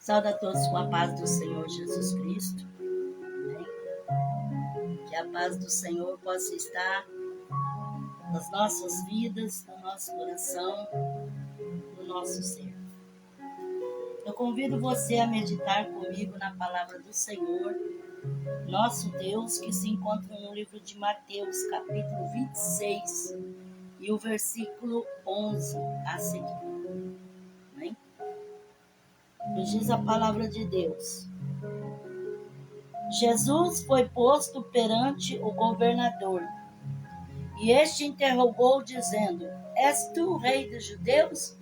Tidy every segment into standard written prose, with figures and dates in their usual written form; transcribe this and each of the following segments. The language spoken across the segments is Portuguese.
Saúde a todos com a paz do Senhor Jesus Cristo. Amém? Que a paz do Senhor possa estar nas nossas vidas, no nosso coração, no nosso ser. Eu convido você a meditar comigo na palavra do Senhor, nosso Deus, que se encontra no livro de Mateus, capítulo 26, e o versículo 11 a seguir. Amém? Nos diz a palavra de Deus. Jesus foi posto perante o governador, e este interrogou, dizendo: És tu o rei dos judeus?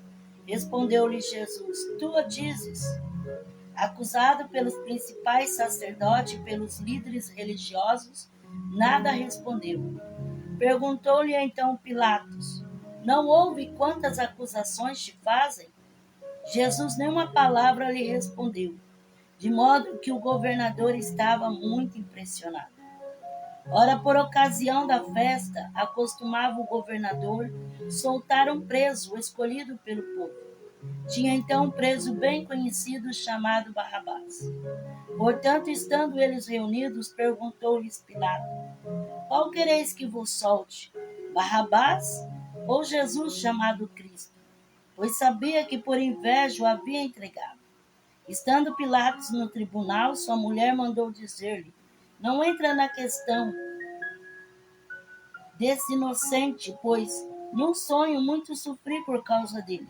Respondeu-lhe Jesus: Tu o dizes. Acusado pelos principais sacerdotes e pelos líderes religiosos, nada respondeu. Perguntou-lhe então Pilatos: Não ouve quantas acusações te fazem? Jesus nenhuma palavra lhe respondeu, de modo que o governador estava muito impressionado. Ora, por ocasião da festa, acostumava o governador soltar um preso escolhido pelo povo. Tinha então um preso bem conhecido chamado Barrabás. Portanto, estando eles reunidos, perguntou-lhes Pilato: Qual quereis que vos solte, Barrabás ou Jesus chamado Cristo? Pois sabia que por inveja o havia entregado. Estando Pilatos no tribunal, sua mulher mandou dizer-lhe: Não entra na questão desse inocente, pois num sonho muito sofri por causa dele.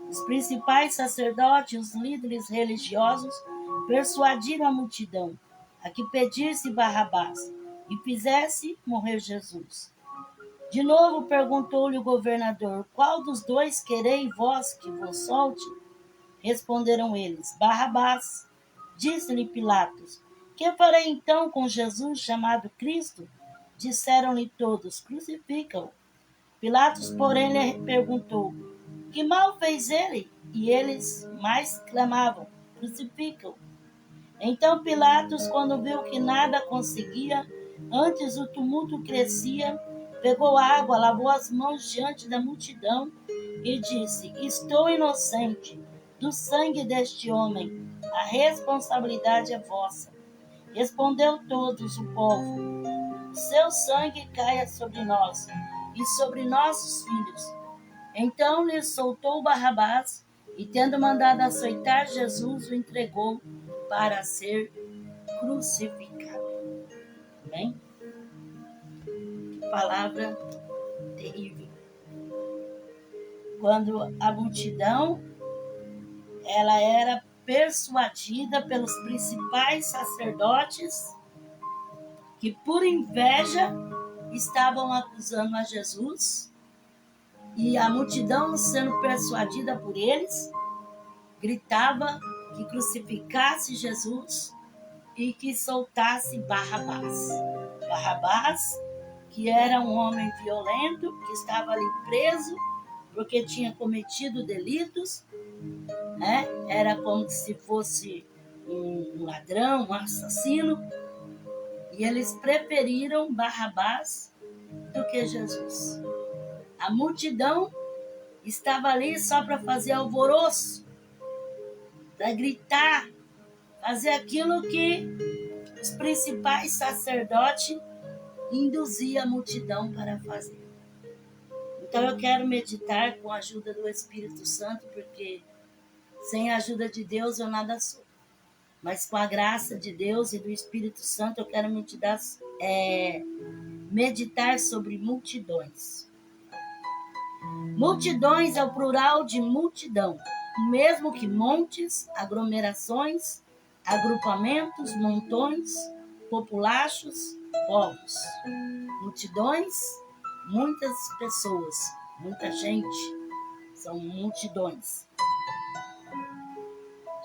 Os principais sacerdotes e os líderes religiosos persuadiram a multidão a que pedisse Barrabás e fizesse morrer Jesus. De novo perguntou-lhe o governador: Qual dos dois quereis vós que vos solte? Responderam eles: Barrabás. Disse-lhe Pilatos: Que farei então com Jesus chamado Cristo? Disseram-lhe todos: Crucifica-o. Pilatos, porém, lhe perguntou: Que mal fez ele? E eles mais clamavam: Crucifica-o. Então Pilatos, quando viu que nada conseguia, antes o tumulto crescia, pegou água, lavou as mãos diante da multidão e disse: Estou inocente do sangue deste homem. A responsabilidade é vossa. Respondeu todos o povo: Seu sangue caia sobre nós e sobre nossos filhos. Então lhe soltou Barrabás e, tendo mandado açoitar Jesus, o entregou para ser crucificado. Amém? Que palavra terrível. Quando a multidão ela era persuadida pelos principais sacerdotes que por inveja estavam acusando a Jesus, e a multidão, sendo persuadida por eles, gritava que crucificasse Jesus e que soltasse Barrabás. Barrabás, que era um homem violento, que estava ali preso porque tinha cometido delitos, né? Era como se fosse um ladrão, um assassino, e eles preferiram Barrabás do que Jesus. A multidão estava ali só para fazer alvoroço, para gritar, fazer aquilo que os principais sacerdotes induziam a multidão para fazer. Então eu quero meditar com a ajuda do Espírito Santo, porque sem a ajuda de Deus eu nada sou. Mas com a graça de Deus e do Espírito Santo eu quero meditar sobre multidões. Multidões é o plural de multidão, mesmo que montes, aglomerações, agrupamentos, montões, populachos, povos. Multidões, muitas pessoas, muita gente, são multidões.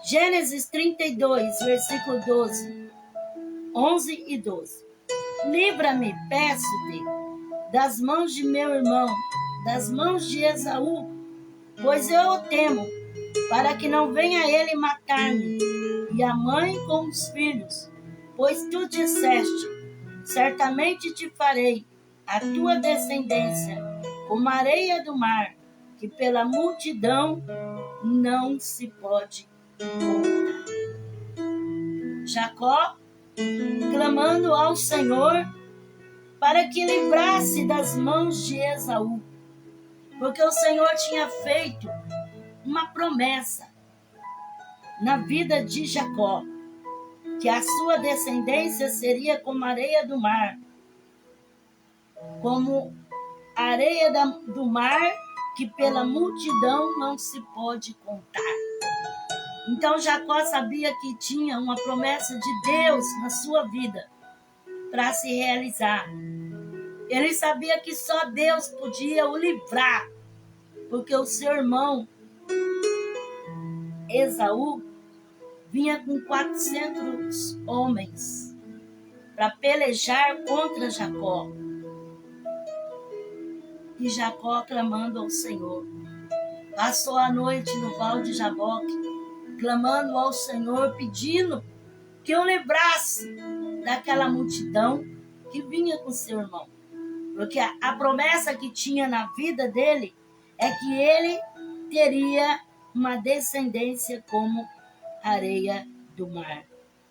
Gênesis 32, versículo 11 e 12. Livra-me, peço-te, das mãos de meu irmão, das mãos de Esaú, pois eu o temo, para que não venha ele matar-me, e a mãe com os filhos, pois tu disseste: certamente te farei a tua descendência como a areia do mar, que pela multidão não se pode contar. Jacó clamando ao Senhor para que livrasse das mãos de Esaú, porque o Senhor tinha feito uma promessa na vida de Jacó, que a sua descendência seria como a areia do mar, como a areia do mar, que pela multidão não se pode contar. Então Jacó sabia que tinha uma promessa de Deus na sua vida para se realizar. Ele sabia que só Deus podia o livrar, porque o seu irmão Esaú vinha com 400 homens para pelejar contra Jacó. E Jacó, clamando ao Senhor, passou a noite no val de Jaboque, clamando ao Senhor, pedindo que o livrasse daquela multidão que vinha com seu irmão. Porque a promessa que tinha na vida dele é que ele teria uma descendência como areia do mar,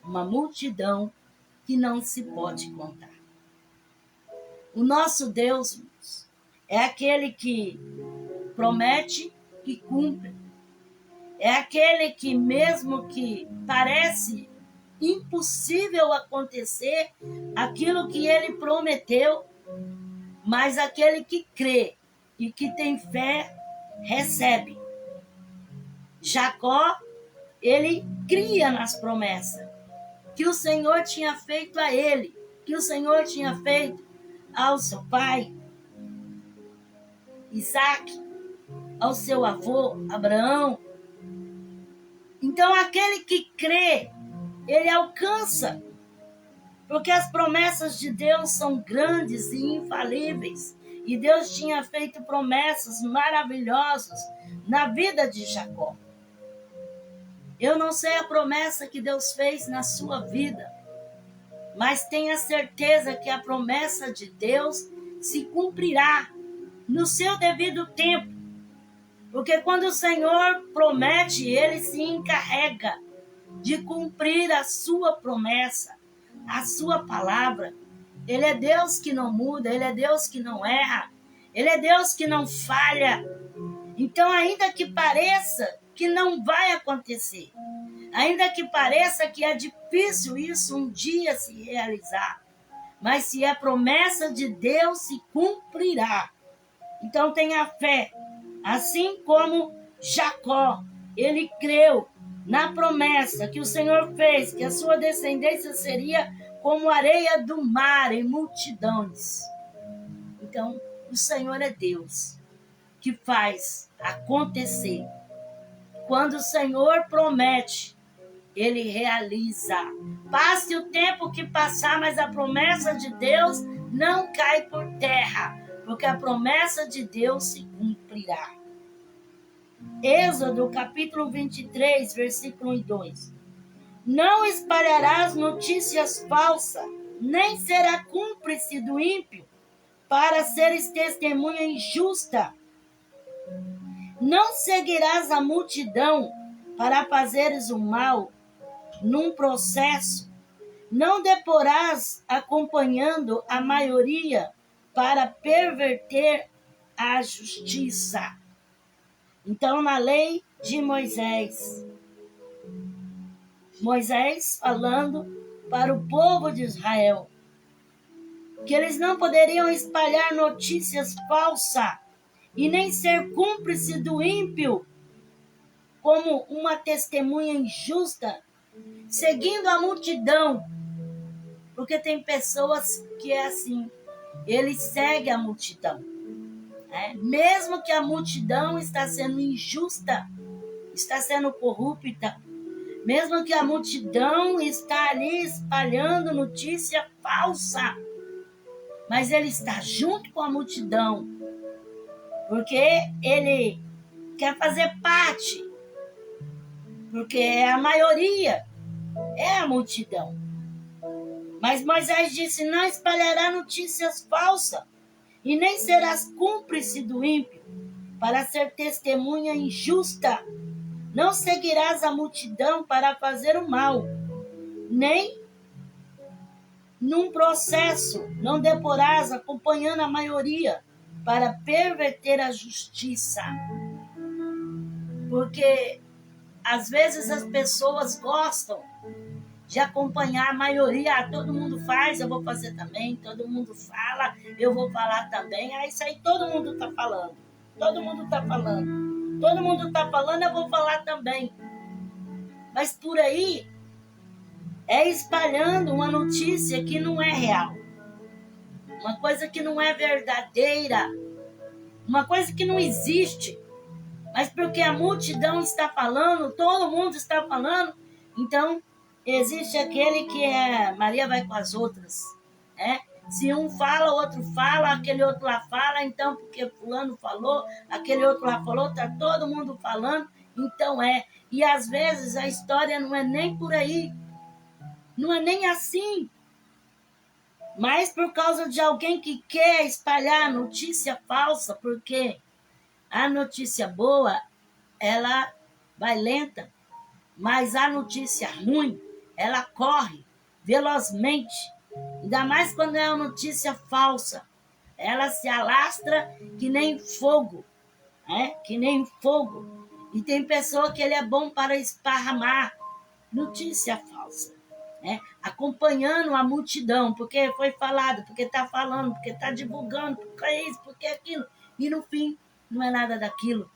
uma multidão que não se pode contar. O nosso Deus é aquele que promete e cumpre. É aquele que, mesmo que parece impossível acontecer aquilo que ele prometeu, mas aquele que crê e que tem fé, recebe. Jacó, ele cria nas promessas que o Senhor tinha feito a ele, que o Senhor tinha feito ao seu pai, Isaac, ao seu avô, Abraão. Então, aquele que crê, ele alcança, porque as promessas de Deus são grandes e infalíveis. E Deus tinha feito promessas maravilhosas na vida de Jacó. Eu não sei a promessa que Deus fez na sua vida, mas tenha certeza que a promessa de Deus se cumprirá no seu devido tempo. Porque quando o Senhor promete, Ele se encarrega de cumprir a sua promessa, a sua palavra. Ele é Deus que não muda, Ele é Deus que não erra, Ele é Deus que não falha. Então, ainda que pareça que não vai acontecer, ainda que pareça que é difícil isso um dia se realizar, mas se é promessa de Deus, se cumprirá. Então, tenha fé. Assim como Jacó, ele creu na promessa que o Senhor fez, que a sua descendência seria como areia do mar em multidões. Então, o Senhor é Deus que faz acontecer. Quando o Senhor promete, Ele realiza. Passe o tempo que passar, mas a promessa de Deus não cai por terra, porque a promessa de Deus se cumprirá. Êxodo, capítulo 23, versículo 1 e 2. Não espalharás notícias falsas, nem será cúmplice do ímpio, para seres testemunha injusta. Não seguirás a multidão para fazeres o mal num processo. Não deporás acompanhando a maioria para perverter a justiça. Então, na lei de Moisés falando para o povo de Israel, que eles não poderiam espalhar notícias falsas e nem ser cúmplice do ímpio como uma testemunha injusta, seguindo a multidão. Porque tem pessoas que é assim, ele segue a multidão. Mesmo que a multidão está sendo injusta, está sendo corrupta, mesmo que a multidão está ali espalhando notícia falsa, mas ele está junto com a multidão, porque ele quer fazer parte, porque a maioria é a multidão. Mas Moisés disse, não espalhará notícias falsas, e nem serás cúmplice do ímpio, para ser testemunha injusta. Não seguirás a multidão para fazer o mal, nem num processo não deporás acompanhando a maioria para perverter a justiça. Porque às vezes as pessoas gostam de acompanhar a maioria. Todo mundo faz, eu vou fazer também. Todo mundo fala, eu vou falar também. Isso aí todo mundo está falando. Todo mundo está falando. Todo mundo está falando, eu vou falar também. Mas por aí é espalhando uma notícia que não é real. Uma coisa que não é verdadeira. Uma coisa que não existe. Mas porque a multidão está falando, todo mundo está falando, então existe aquele que é Maria vai com as outras, né? Se um fala, o outro fala, aquele outro lá fala, então porque fulano falou, aquele outro lá falou, está todo mundo falando, então é. E às vezes a história não é nem por aí, não é nem assim, mas por causa de alguém que quer espalhar notícia falsa, porque a notícia boa ela vai lenta, mas a notícia ruim, ela corre velozmente. Ainda mais quando é uma notícia falsa. Ela se alastra que nem fogo, né? Que nem fogo. E tem pessoa que ele é bom para esparramar notícia falsa, né? Acompanhando a multidão, porque foi falado, porque está falando, porque está divulgando, porque é isso, porque é aquilo. E no fim, não é nada daquilo,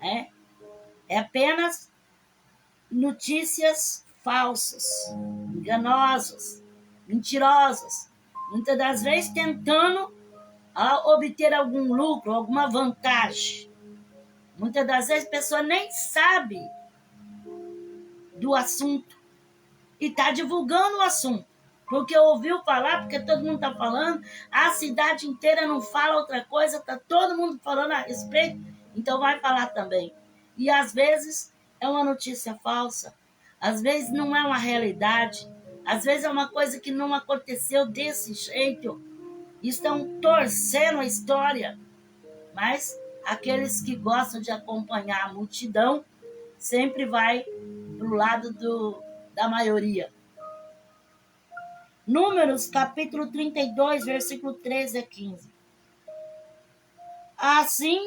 né? É apenas notícias falsas, enganosas, mentirosas, muitas das vezes tentando obter algum lucro, alguma vantagem. Muitas das vezes a pessoa nem sabe do assunto e está divulgando o assunto, porque ouviu falar, porque todo mundo está falando, a cidade inteira não fala outra coisa, está todo mundo falando a respeito, então vai falar também. E às vezes é uma notícia falsa, às vezes não é uma realidade, às vezes é uma coisa que não aconteceu desse jeito. Estão torcendo a história, mas aqueles que gostam de acompanhar a multidão sempre vai para o lado da maioria. Números, capítulo 32, versículo 13 a 15. Assim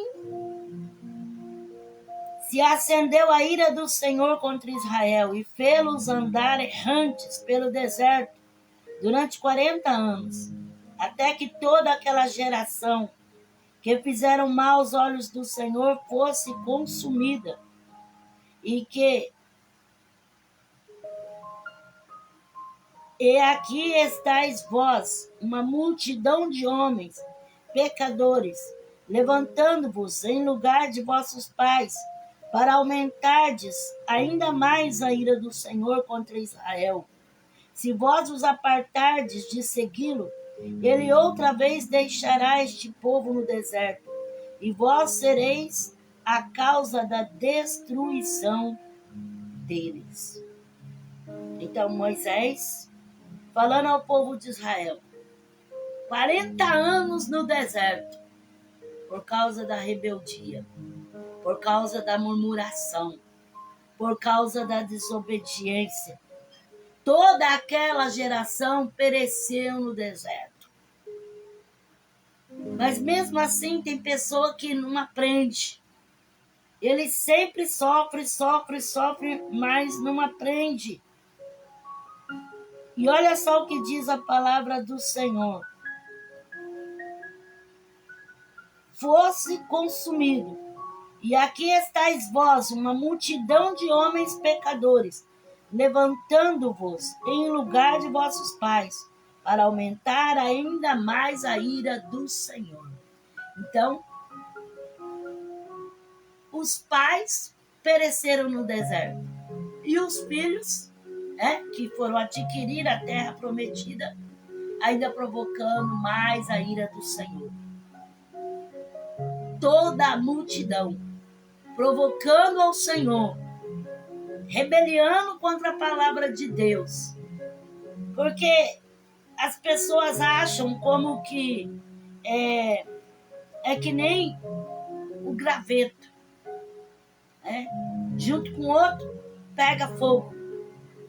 se acendeu a ira do Senhor contra Israel e fê-los andar errantes pelo deserto durante 40 anos, até que toda aquela geração que fizeram mal aos olhos do Senhor fosse consumida, E aqui estáis vós, uma multidão de homens, pecadores, levantando-vos em lugar de vossos pais, para aumentardes ainda mais a ira do Senhor contra Israel. Se vós os apartardes de segui-lo, ele outra vez deixará este povo no deserto, e vós sereis a causa da destruição deles. Então Moisés, falando ao povo de Israel, 40 anos no deserto, por causa da rebeldia, por causa da murmuração, por causa da desobediência. Toda aquela geração pereceu no deserto. Mas mesmo assim tem pessoa que não aprende. Ele sempre sofre, mas não aprende. E olha só o que diz a palavra do Senhor. Fosse consumido. E aqui estáis vós, uma multidão de homens pecadores, levantando-vos em lugar de vossos pais, para aumentar ainda mais a ira do Senhor. Então, os pais pereceram no deserto. E os filhos, que foram adquirir a terra prometida, ainda provocando mais a ira do Senhor. Toda a multidão provocando ao Senhor, rebeliando contra a palavra de Deus. Porque as pessoas acham como que é que nem o graveto, junto com outro, pega fogo.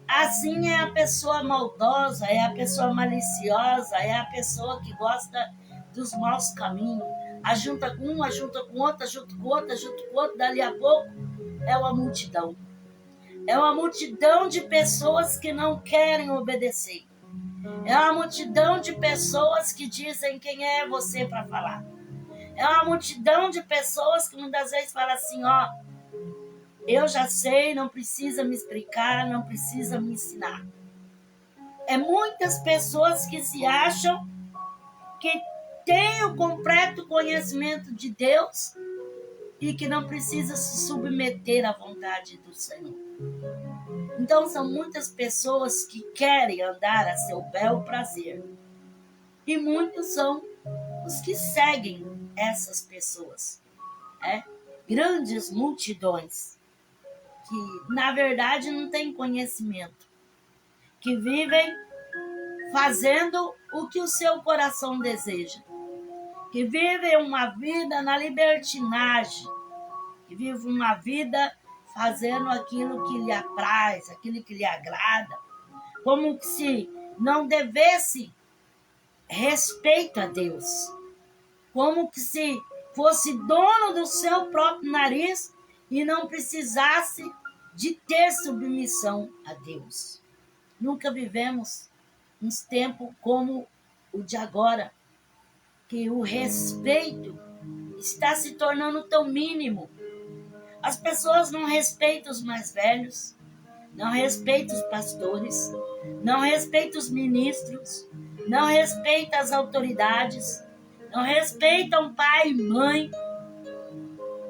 Assim é a pessoa maldosa, é a pessoa maliciosa, é a pessoa que gosta dos maus caminhos. Ajunta com um, ajunta com outro, ajunta com outro, ajunta com outro, dali a pouco é uma multidão. É uma multidão de pessoas que não querem obedecer. É uma multidão de pessoas que dizem quem é você para falar. É uma multidão de pessoas que muitas vezes falam assim, ó, eu já sei, não precisa me explicar, não precisa me ensinar. É muitas pessoas que se acham que têm o completo conhecimento de Deus e que não precisa se submeter à vontade do Senhor. Então são muitas pessoas que querem andar a seu bel prazer. E muitos são os que seguem essas pessoas. Grandes multidões que, na verdade, não têm conhecimento. Que vivem fazendo o que o seu coração deseja. Que vivem uma vida na libertinagem. Que vivem uma vida fazendo aquilo que lhe apraz, aquilo que lhe agrada. Como se não devesse respeito a Deus. Como que se fosse dono do seu próprio nariz e não precisasse de ter submissão a Deus. Nunca vivemos uns tempos como o de agora, que o respeito está se tornando tão mínimo. As pessoas não respeitam os mais velhos, não respeitam os pastores, não respeitam os ministros, não respeitam as autoridades, não respeitam pai e mãe.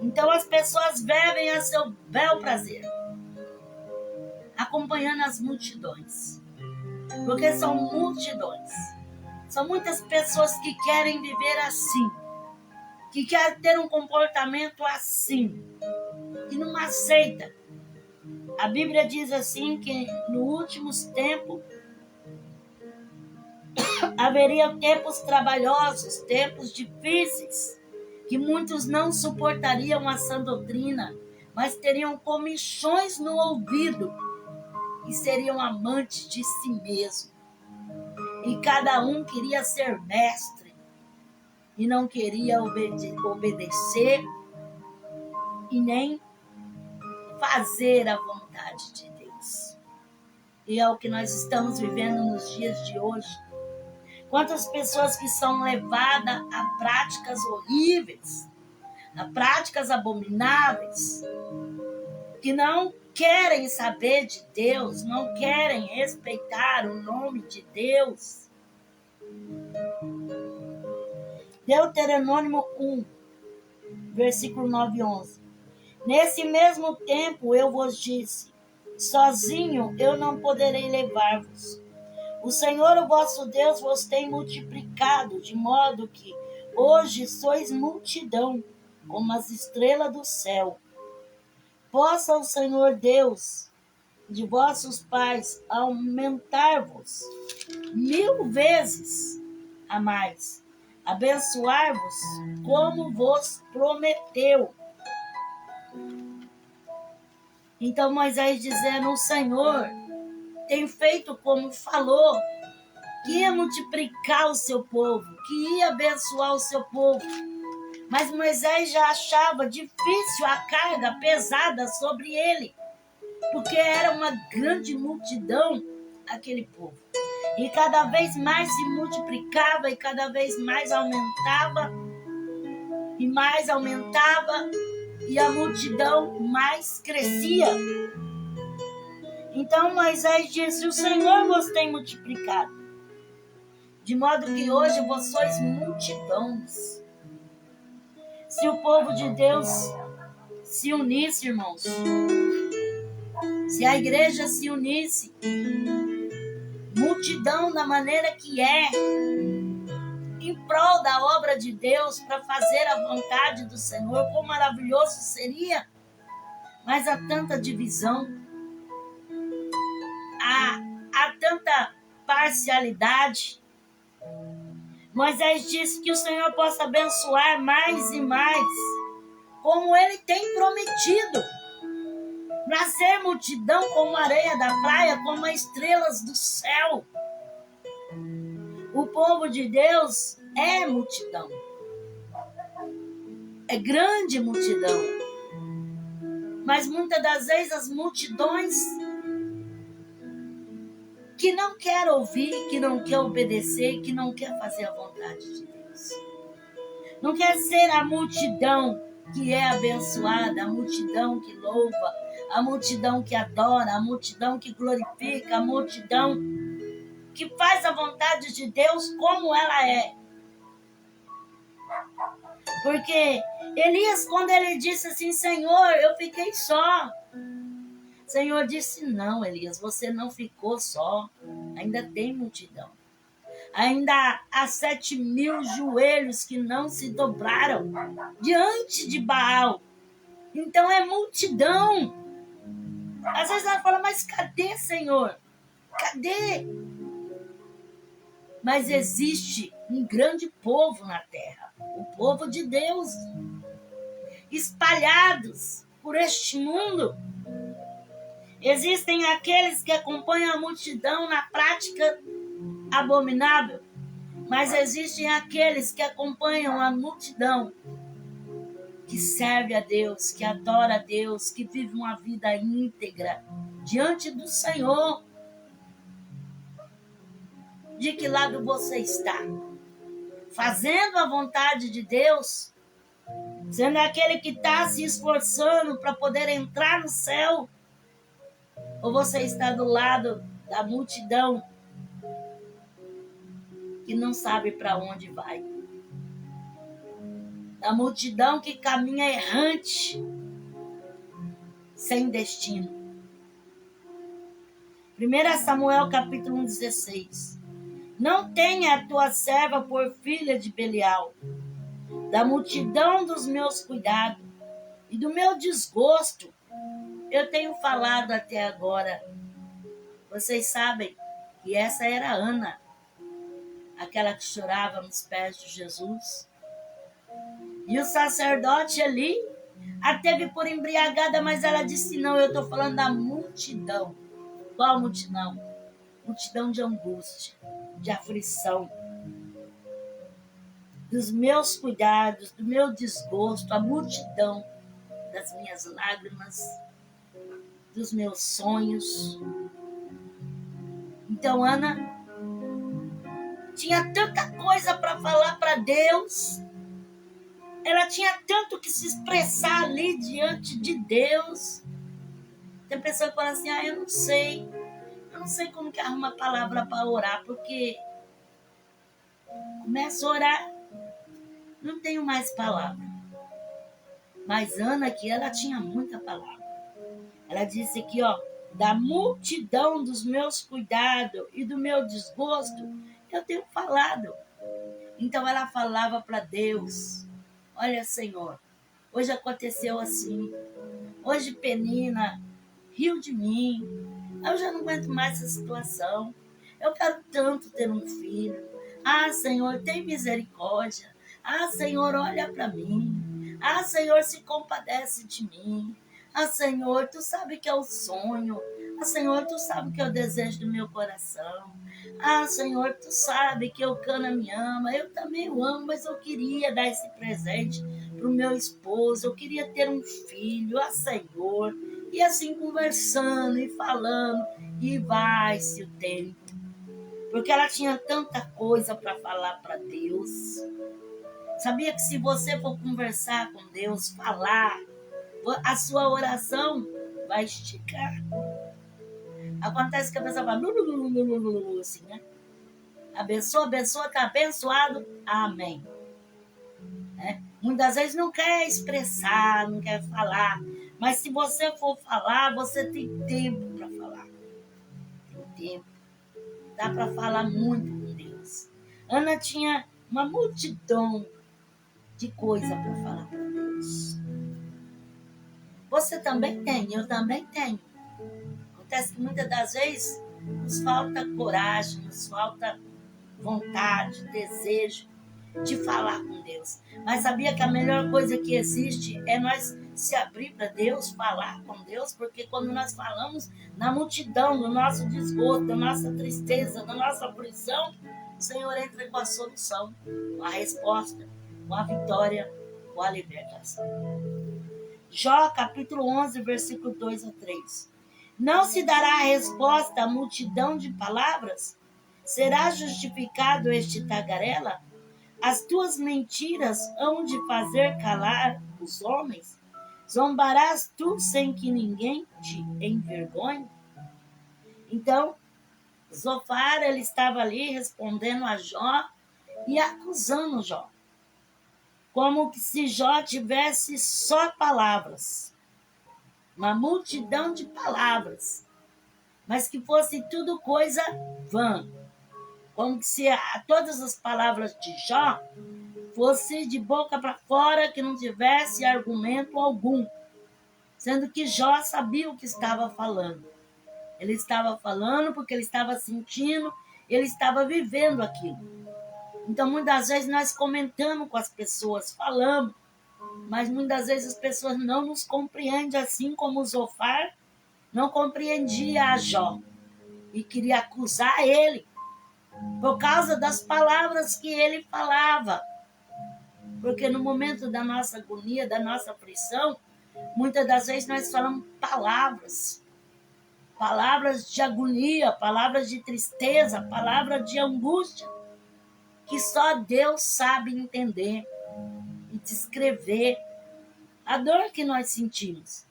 Então as pessoas vivem a seu bel prazer, acompanhando as multidões. Porque são multidões. São muitas pessoas que querem viver assim, que querem ter um comportamento assim, que não aceita. A Bíblia diz assim que nos últimos tempos haveria tempos trabalhosos, tempos difíceis, que muitos não suportariam a sã doutrina, mas teriam comichões no ouvido e seriam amantes de si mesmo. E cada um queria ser mestre e não queria obedecer e nem fazer a vontade de Deus. E é o que nós estamos vivendo nos dias de hoje. Quantas pessoas que são levadas a práticas horríveis, a práticas abomináveis, que não querem saber de Deus, não querem respeitar o nome de Deus. Deuteronômio 1, versículo 9 e 11. Nesse mesmo tempo eu vos disse, sozinho eu não poderei levar-vos. O Senhor, o vosso Deus, vos tem multiplicado, de modo que hoje sois multidão, como as estrelas do céu. Possa o Senhor Deus de vossos pais aumentar-vos 1000 vezes a mais, abençoar-vos como vos prometeu. Então Moisés dizendo, o Senhor tem feito como falou, que ia multiplicar o seu povo, que ia abençoar o seu povo. Mas Moisés já achava difícil a carga pesada sobre ele, porque era uma grande multidão aquele povo. E cada vez mais se multiplicava e cada vez mais aumentava, e a multidão mais crescia. Então Moisés disse, o Senhor vos tem multiplicado, de modo que hoje vós sois multidões. Se o povo de Deus se unisse, irmãos, se a igreja se unisse, multidão da maneira que é, em prol da obra de Deus, para fazer a vontade do Senhor, quão maravilhoso seria. Mas há tanta divisão, há tanta parcialidade. Moisés disse que o Senhor possa abençoar mais e mais, como Ele tem prometido. para ser multidão como a areia da praia, como as estrelas do céu. O povo de Deus é multidão. É grande multidão. Mas muitas das vezes as multidões que não quer ouvir, que não quer obedecer, que não quer fazer a vontade de Deus. Não quer ser a multidão que é abençoada, a multidão que louva, a multidão que adora, a multidão que glorifica, a multidão que faz a vontade de Deus como ela é. Porque Elias, quando ele disse assim, Senhor, eu fiquei só. O Senhor disse, não, Elias, você não ficou só. Ainda tem multidão. Ainda há 7.000 joelhos que não se dobraram diante de Baal. Então é multidão. Às vezes ela fala, mas cadê, Senhor? Cadê? Mas existe um grande povo na terra. O povo de Deus. Espalhados por este mundo. Existem aqueles que acompanham a multidão na prática abominável, mas existem aqueles que acompanham a multidão, que serve a Deus, que adora a Deus, que vive uma vida íntegra diante do Senhor. De que lado você está? Fazendo a vontade de Deus? Sendo aquele que está se esforçando para poder entrar no céu? Ou você está do lado da multidão que não sabe para onde vai? Da multidão que caminha errante, sem destino. 1 Samuel capítulo 16. Não tenha a tua serva por filha de Belial, da multidão dos meus cuidados e do meu desgosto, eu tenho falado até agora. Vocês sabem que essa era Ana, aquela que chorava nos pés de Jesus. E o sacerdote ali a teve por embriagada, mas ela disse, não, eu estou falando da multidão. Qual multidão? Multidão de angústia, de aflição, dos meus cuidados, do meu desgosto, a multidão das minhas lágrimas, dos meus sonhos. Então, Ana tinha tanta coisa para falar para Deus, ela tinha tanto que se expressar ali diante de Deus. Tem pessoa que fala assim, eu não sei como que arruma a palavra para orar, porque começo a orar, não tenho mais palavra. Mas Ana aqui, ela tinha muita palavra. Ela disse aqui, da multidão dos meus cuidados e do meu desgosto, eu tenho falado. Então ela falava para Deus, olha, Senhor, hoje aconteceu assim. Hoje Penina riu de mim. Eu já não aguento mais essa situação. Eu quero tanto ter um filho. Senhor, tem misericórdia. Senhor, olha para mim. Senhor, se compadece de mim. Senhor, tu sabe que é o sonho. Senhor, tu sabe que é o desejo do meu coração. Senhor, tu sabe que o Cana me ama. Eu também o amo, mas eu queria dar esse presente para o meu esposo. Eu queria ter um filho. Senhor. E assim conversando e falando. E vai-se o tempo. Porque ela tinha tanta coisa para falar para Deus. Sabia que se você for conversar com Deus, falar, a sua oração vai esticar. Acontece que a pessoa fala assim, né? Abençoa, está abençoado, amém. Muitas vezes não quer expressar, não quer falar, mas se você for falar, você tem tempo para falar. Tem tempo. Dá para falar muito com Deus. Ana tinha uma multidão de coisa para falar para Deus. Você também tem, eu também tenho. Acontece que muitas das vezes nos falta coragem, nos falta vontade, desejo de falar com Deus. Mas sabia que a melhor coisa que existe é nós se abrir para Deus, falar com Deus, porque quando nós falamos na multidão, no nosso desgosto, da nossa tristeza, da nossa aflição, o Senhor entra com a solução, com a resposta, com a vitória, com a libertação. Jó, capítulo 11, versículo 2 a 3. Não se dará resposta à multidão de palavras? Será justificado este tagarela? As tuas mentiras hão de fazer calar os homens? Zombarás tu sem que ninguém te envergonhe? Então, Zofar, ele estava ali respondendo a Jó e acusando Jó. Como que se Jó tivesse só palavras. Uma multidão de palavras. Mas que fosse tudo coisa vã. Como que se todas as palavras de Jó fosse de boca para fora, que não tivesse argumento algum. Sendo que Jó sabia o que estava falando. Ele estava falando porque ele estava sentindo, ele estava vivendo aquilo. Então, muitas vezes nós comentamos com as pessoas, falamos, mas muitas vezes as pessoas não nos compreendem, assim como o Zofar não compreendia a Jó e queria acusar ele por causa das palavras que ele falava. Porque no momento da nossa agonia, da nossa aflição, muitas das vezes nós falamos palavras de agonia, palavras de tristeza, palavras de angústia, que só Deus sabe entender e descrever a dor que nós sentimos.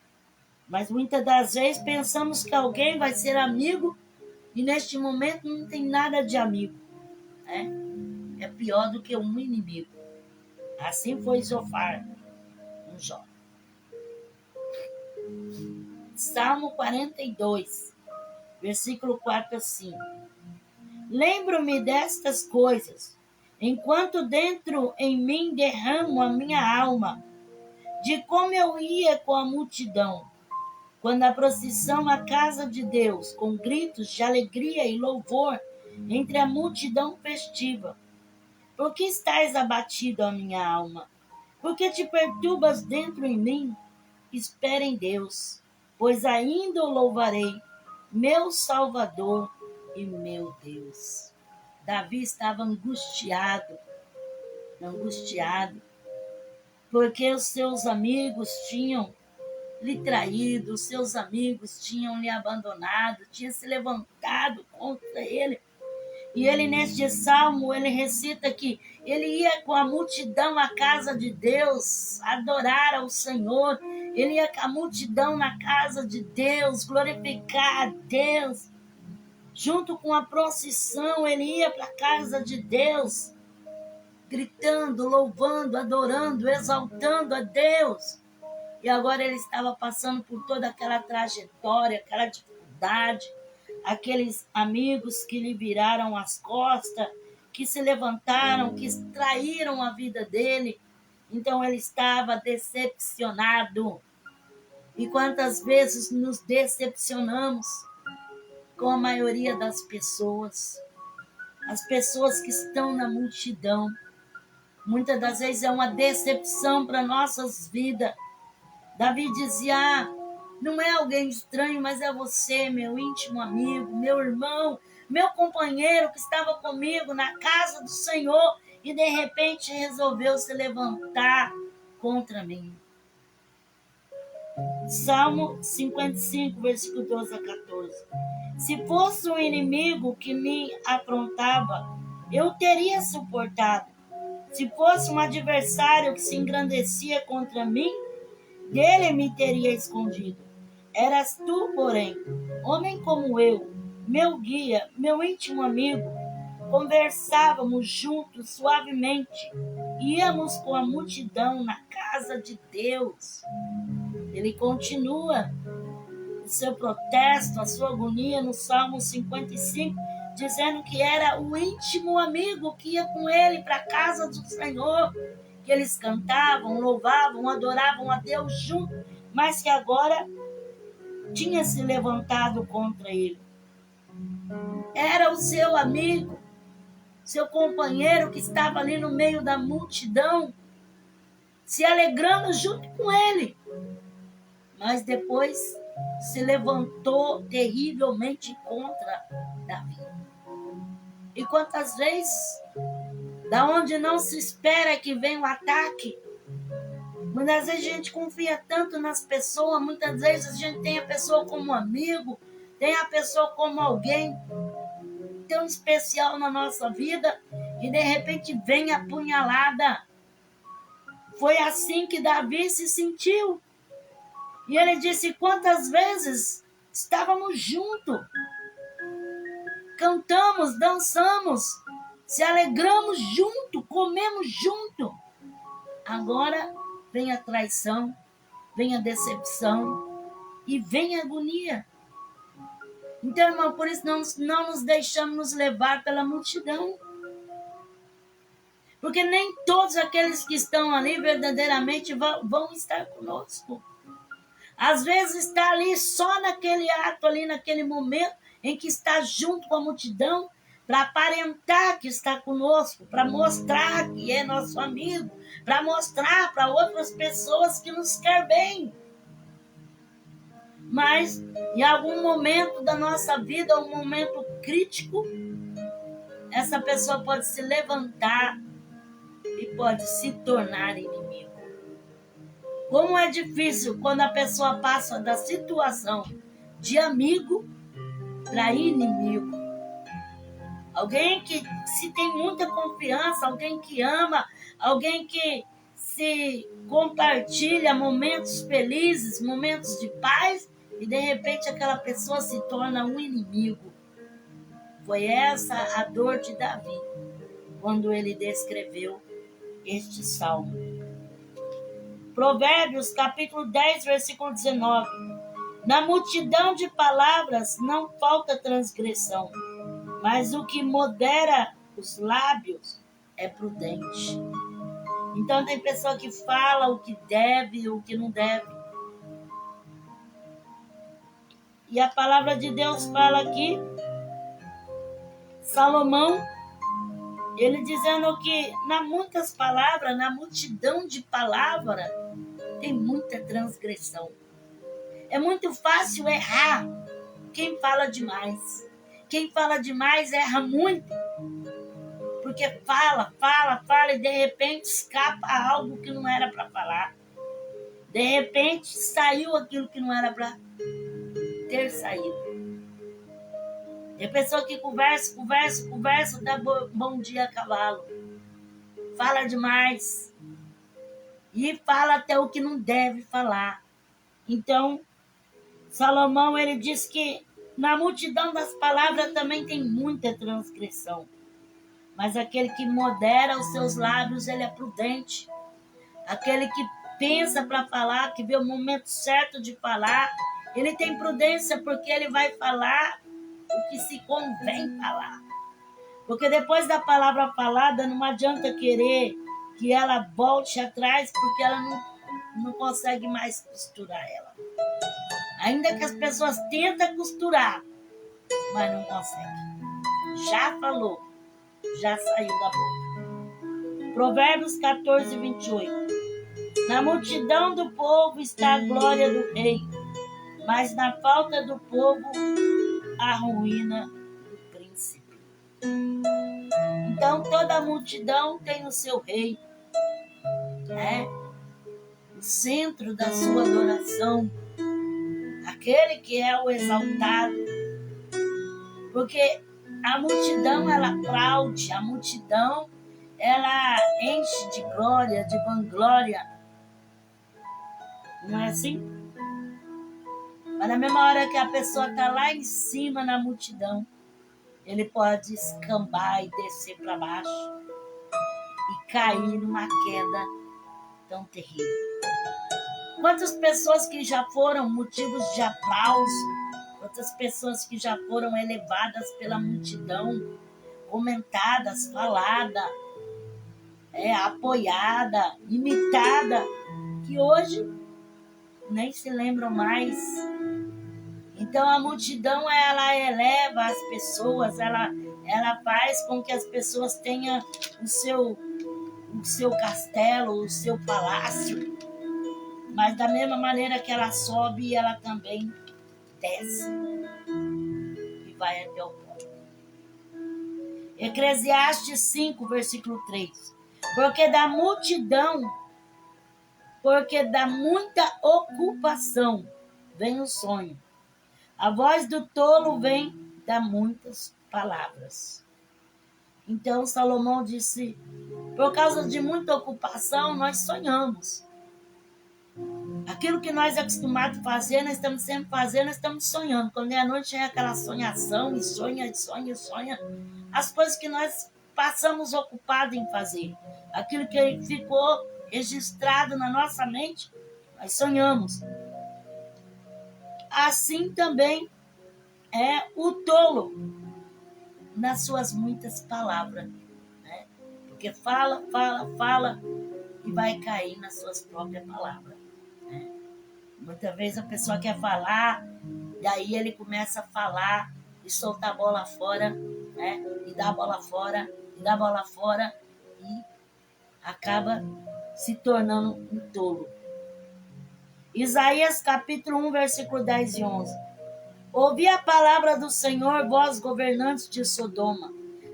Mas muitas das vezes pensamos que alguém vai ser amigo e neste momento não tem nada de amigo. Né? É pior do que um inimigo. Assim foi Zofar, um Jó. Salmo 42, versículo 4 a 5. Lembro-me destas coisas, enquanto dentro em mim derramo a minha alma, de como eu ia com a multidão, quando a procissão à casa de Deus, com gritos de alegria e louvor, entre a multidão festiva. Por que estás abatido, a minha alma? Por que te perturbas dentro em mim? Espera em Deus, pois ainda o louvarei, meu Salvador e meu Deus. Davi estava angustiado, porque os seus amigos tinham lhe traído, os seus amigos tinham lhe abandonado, tinham se levantado contra ele. E ele, neste salmo, ele recita que ele ia com a multidão à casa de Deus, adorar ao Senhor. Ele ia com a multidão na casa de Deus, glorificar a Deus. Junto com a procissão, ele ia para a casa de Deus, gritando, louvando, adorando, exaltando a Deus. E agora ele estava passando por toda aquela trajetória, aquela dificuldade, aqueles amigos que lhe viraram as costas, que se levantaram, que traíram a vida dele. Então ele estava decepcionado. E quantas vezes nos decepcionamos com a maioria das pessoas? As pessoas que estão na multidão. Muitas das vezes é uma decepção para nossas vidas. Davi dizia, não é alguém estranho, mas é você, meu íntimo amigo, meu irmão, meu companheiro que estava comigo na casa do Senhor e de repente resolveu se levantar contra mim. Salmo 55, versículo 12 a 14. Se fosse um inimigo que me afrontava, eu teria suportado. Se fosse um adversário que se engrandecia contra mim, dele me teria escondido. Eras tu, porém, homem como eu, meu guia, meu íntimo amigo. Conversávamos juntos suavemente. Íamos com a multidão na casa de Deus. Ele continua o seu protesto, a sua agonia no Salmo 55, dizendo que era o íntimo amigo que ia com ele para a casa do Senhor, que eles cantavam, louvavam, adoravam a Deus junto, mas que agora tinha se levantado contra ele. Era o seu amigo, seu companheiro que estava ali no meio da multidão, se alegrando junto com ele. Mas depois se levantou terrivelmente contra Davi. E quantas vezes, da onde não se espera que venha o ataque, muitas vezes a gente confia tanto nas pessoas, muitas vezes a gente tem a pessoa como amigo, tem a pessoa como alguém tão especial na nossa vida, e de repente vem a punhalada. Foi assim que Davi se sentiu. E ele disse: quantas vezes estávamos juntos, cantamos, dançamos, se alegramos junto, comemos junto. Agora vem a traição, vem a decepção e vem a agonia. Então, irmão, por isso não nos deixamos nos levar pela multidão. Porque nem todos aqueles que estão ali verdadeiramente vão estar conosco. Às vezes está ali só naquele ato, ali naquele momento em que está junto com a multidão, para aparentar que está conosco, para mostrar que é nosso amigo, para mostrar para outras pessoas que nos quer bem. Mas em algum momento da nossa vida, um momento crítico, essa pessoa pode se levantar e pode se tornar inimigo. Como é difícil quando a pessoa passa da situação de amigo para inimigo. Alguém que se tem muita confiança, alguém que ama, alguém que se compartilha momentos felizes, momentos de paz, e de repente aquela pessoa se torna um inimigo. Foi essa a dor de Davi, quando ele descreveu este salmo. Provérbios, capítulo 10, versículo 19. Na multidão de palavras não falta transgressão, mas o que modera os lábios é prudente. Então tem pessoa que fala o que deve e o que não deve. E a palavra de Deus fala aqui, Salomão, ele dizendo que na muitas palavras, na multidão de palavras, tem muita transgressão. É muito fácil errar quem fala demais. Quem fala demais erra muito. Porque fala, e de repente escapa algo que não era para falar. De repente saiu aquilo que não era para ter saído. Tem pessoa que conversa, dá bom dia a cavalo. Fala demais. E fala até o que não deve falar. Então, Salomão, ele diz que na multidão das palavras também tem muita transgressão. Mas aquele que modera os seus lábios, ele é prudente. Aquele que pensa para falar, que vê o momento certo de falar, ele tem prudência porque ele vai falar o que se convém falar. Porque depois da palavra falada, não adianta querer que ela volte atrás, porque ela não consegue mais costurar ela. Ainda que as pessoas tentem costurar, mas não conseguem. Já falou, já saiu da boca. Provérbios 14, 28. Na multidão do povo está a glória do rei, mas na falta do povo a ruína do príncipe. Então toda a multidão tem o seu rei, né? O centro da sua adoração, aquele que é o exaltado, porque a multidão ela aplaude, a multidão ela enche de glória, de vanglória, não é assim? Mas na mesma hora que a pessoa está lá em cima na multidão, ele pode escambar e descer para baixo e cair numa queda tão terrível. Quantas pessoas que já foram motivos de aplauso, quantas pessoas que já foram elevadas pela multidão, comentadas, faladas, apoiada, imitada, que hoje nem se lembram mais Então a multidão, ela eleva as pessoas, ela faz com que as pessoas tenham o seu castelo, o seu palácio, mas da mesma maneira que ela sobe, ela também desce e vai até o pó. Eclesiastes 5, versículo 3. Porque da muita ocupação vem o sonho. A voz do tolo vem das muitas palavras. Então Salomão disse, por causa de muita ocupação, nós sonhamos. Aquilo que nós acostumados a fazer, nós estamos sempre fazendo, nós estamos sonhando. Quando é a noite, é aquela sonhação, e sonha. As coisas que nós passamos ocupados em fazer. Aquilo que ficou registrado na nossa mente, nós sonhamos. Assim também é o tolo nas suas muitas palavras. Né? Porque fala e vai cair nas suas próprias palavras. Né? Muitas vezes a pessoa quer falar, daí ele começa a falar e soltar a bola fora, né? E dá a bola fora, e acaba se tornando um tolo. Isaías capítulo 1, versículo 10 e 11. Ouvi a palavra do Senhor, vós governantes de Sodoma.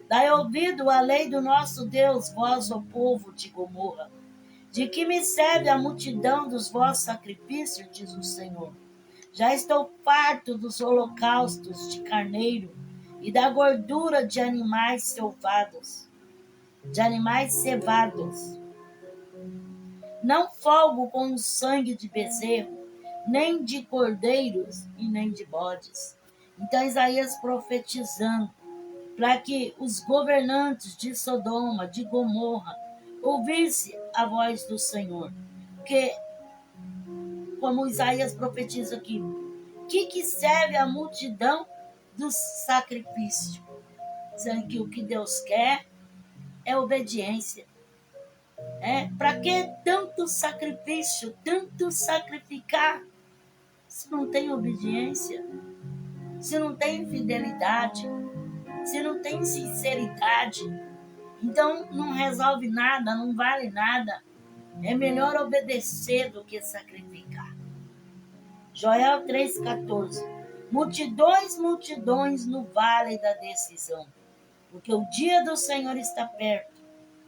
Dai ouvido à lei do nosso Deus, vós, o povo de Gomorra. De que me serve a multidão dos vossos sacrifícios, diz o Senhor. Já estou farto dos holocaustos de carneiro e da gordura de animais cevados. Não folgo com o sangue de bezerro, nem de cordeiros e nem de bodes. Então Isaías profetizando para que os governantes de Sodoma, de Gomorra, ouvissem a voz do Senhor. Porque, como Isaías profetiza aqui, que serve a multidão do sacrifício? Sendo que o que Deus quer é obediência. Para que tanto sacrifício, tanto sacrificar, se não tem obediência, se não tem fidelidade, se não tem sinceridade? Então não resolve nada, não vale nada. É melhor obedecer do que sacrificar. Joel 3,14. Multidões no vale da decisão, porque o dia do Senhor está perto,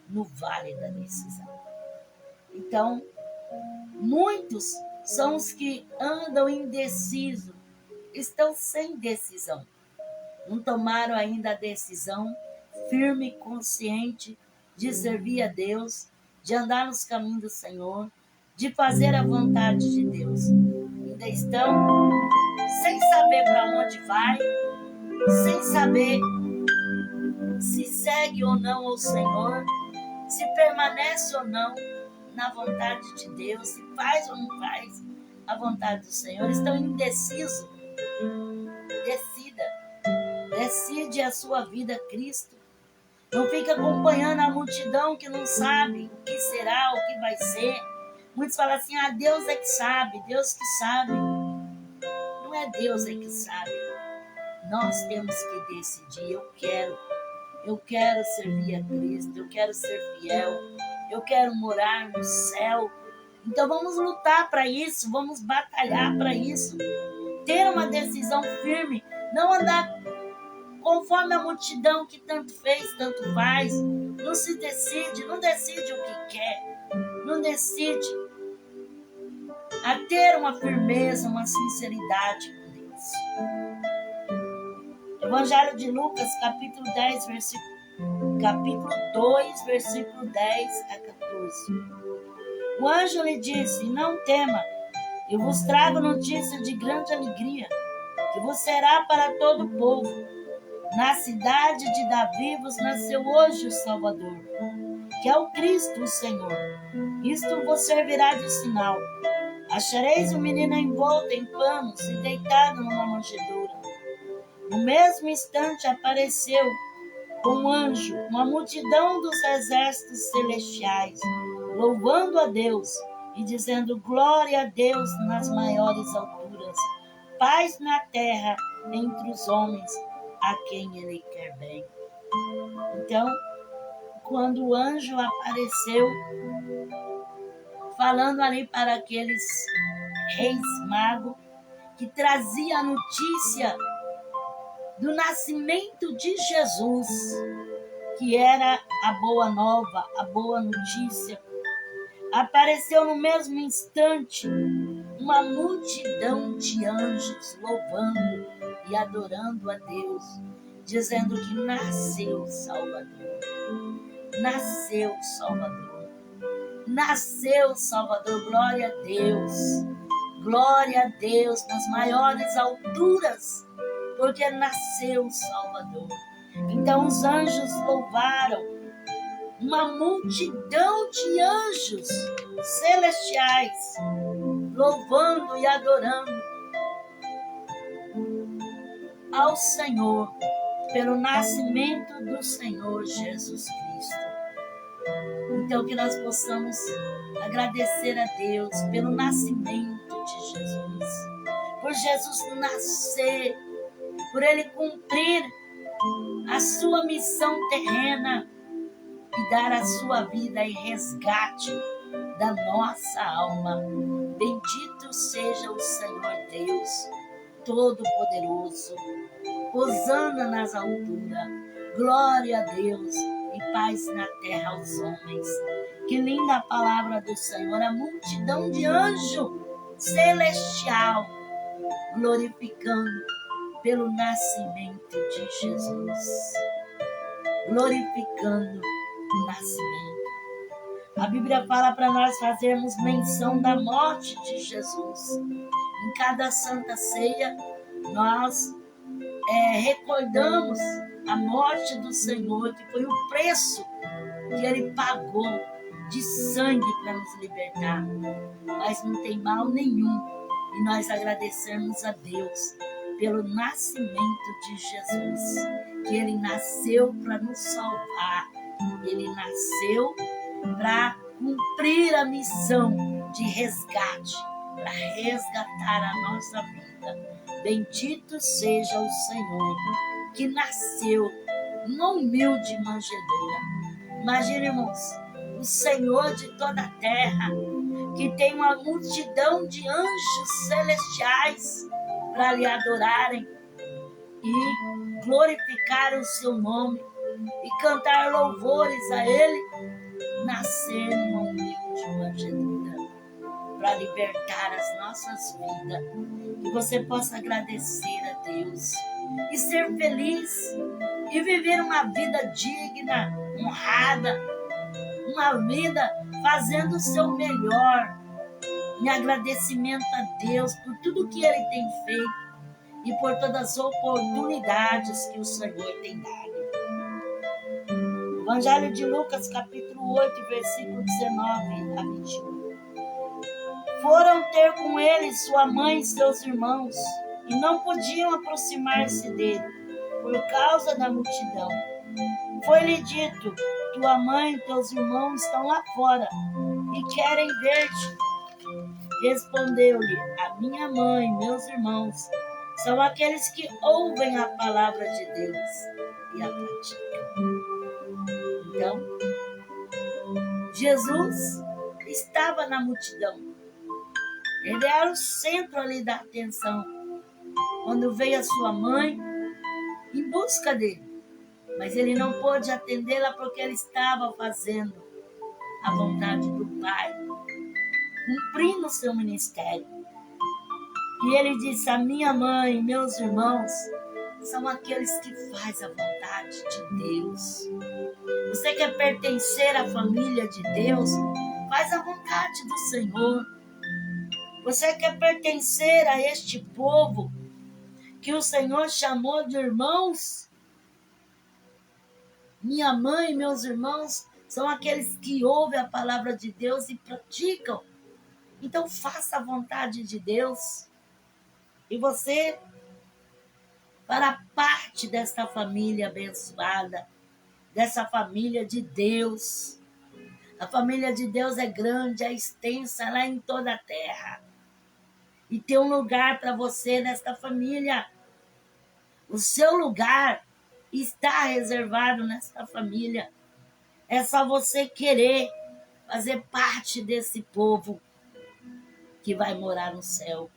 no vale da decisão. Então, muitos são os que andam indecisos, estão sem decisão. Não tomaram ainda a decisão firme e consciente de servir a Deus, de andar nos caminhos do Senhor, de fazer a vontade de Deus. Ainda estão sem saber para onde vai, sem saber se segue ou não o Senhor, se permanece ou não na vontade de Deus, se faz ou não faz a vontade do Senhor. Estão indecisos. Decide a sua vida a Cristo. Não fica acompanhando a multidão que não sabe o que será, o que vai ser. Muitos falam assim, Deus é que sabe, Deus que sabe. Não é Deus é que sabe. Nós temos que decidir. Eu quero servir a Cristo, eu quero ser fiel, eu quero morar no céu. Então vamos lutar para isso, vamos batalhar para isso. Ter uma decisão firme, não andar conforme a multidão que tanto fez, tanto faz. Não se decide, não decide o que quer, não decide a ter uma firmeza, uma sinceridade com Deus. Evangelho de Lucas, capítulo 2, versículo 10 a 14. O anjo lhe disse, não tema, eu vos trago notícia de grande alegria, que vos será para todo o povo. Na cidade de Davi vos nasceu hoje o Salvador, que é o Cristo, o Senhor. Isto vos servirá de sinal. Achareis o menino envolto em panos e deitado numa manjedoura. No mesmo instante apareceu um anjo, uma multidão dos exércitos celestiais, louvando a Deus e dizendo glória a Deus nas maiores alturas paz na terra entre os homens a quem ele quer bem. Então, quando o anjo apareceu, falando ali para aqueles reis magos, que trazia a notícia do nascimento de Jesus, que era a boa nova, a boa notícia, apareceu no mesmo instante uma multidão de anjos louvando e adorando a Deus, dizendo que nasceu Salvador. Nasceu Salvador. Nasceu Salvador. Glória a Deus. Glória a Deus nas maiores alturas, porque nasceu Salvador. Então os anjos louvaram, uma multidão de anjos celestiais, louvando e adorando ao Senhor, pelo nascimento do Senhor Jesus Cristo. Então que nós possamos agradecer a Deus pelo nascimento de Jesus, por Jesus nascer, por Ele cumprir a sua missão terrena e dar a sua vida em resgate da nossa alma. Bendito seja o Senhor Deus Todo-Poderoso. Hosana nas alturas. Glória a Deus e paz na terra aos homens. Que linda a palavra do Senhor. A multidão de anjo celestial glorificando pelo nascimento de Jesus. Glorificando o nascimento. A Bíblia fala para nós fazermos menção da morte de Jesus. Em cada Santa Ceia, nós recordamos a morte do Senhor, que foi o preço que Ele pagou de sangue para nos libertar. Mas não tem mal nenhum e nós agradecemos a Deus pelo nascimento de Jesus, que Ele nasceu para nos salvar. Ele nasceu para cumprir a missão de resgate, para resgatar a nossa vida. Bendito seja o Senhor, que nasceu numa humilde manjedoura. Imagina, irmãos, o Senhor de toda a terra, que tem uma multidão de anjos celestiais para lhe adorarem e glorificar o seu nome e cantar louvores a Ele, nascer numa humilde manjedoura para libertar as nossas vidas. Que você possa agradecer a Deus e ser feliz e viver uma vida digna, honrada, uma vida fazendo o seu melhor, em agradecimento a Deus por tudo que Ele tem feito e por todas as oportunidades que o Senhor tem dado. Evangelho de Lucas, capítulo 8, versículo 19 a 21. Foram ter com ele sua mãe e seus irmãos, e não podiam aproximar-se dele, por causa da multidão. Foi-lhe dito: tua mãe e teus irmãos estão lá fora, e querem ver-te. Respondeu-lhe: a minha mãe e meus irmãos são aqueles que ouvem a palavra de Deus e a praticam. Então, Jesus estava na multidão. Ele era o centro ali da atenção. Quando veio a sua mãe em busca dele, mas ele não pôde atendê-la porque ele estava fazendo a vontade do Pai, cumprindo o seu ministério. E ele disse: a minha mãe e meus irmãos são aqueles que fazem a vontade de Deus. Você quer pertencer à família de Deus? Faz a vontade do Senhor. Você quer pertencer a este povo que o Senhor chamou de irmãos? Minha mãe e meus irmãos são aqueles que ouvem a palavra de Deus e praticam. Então faça a vontade de Deus. E você fará parte desta família abençoada, dessa família de Deus. A família de Deus é grande, é extensa, lá em toda a terra. e ter um lugar para você nesta família. O seu lugar está reservado nesta família. É só você querer fazer parte desse povo que vai morar no céu.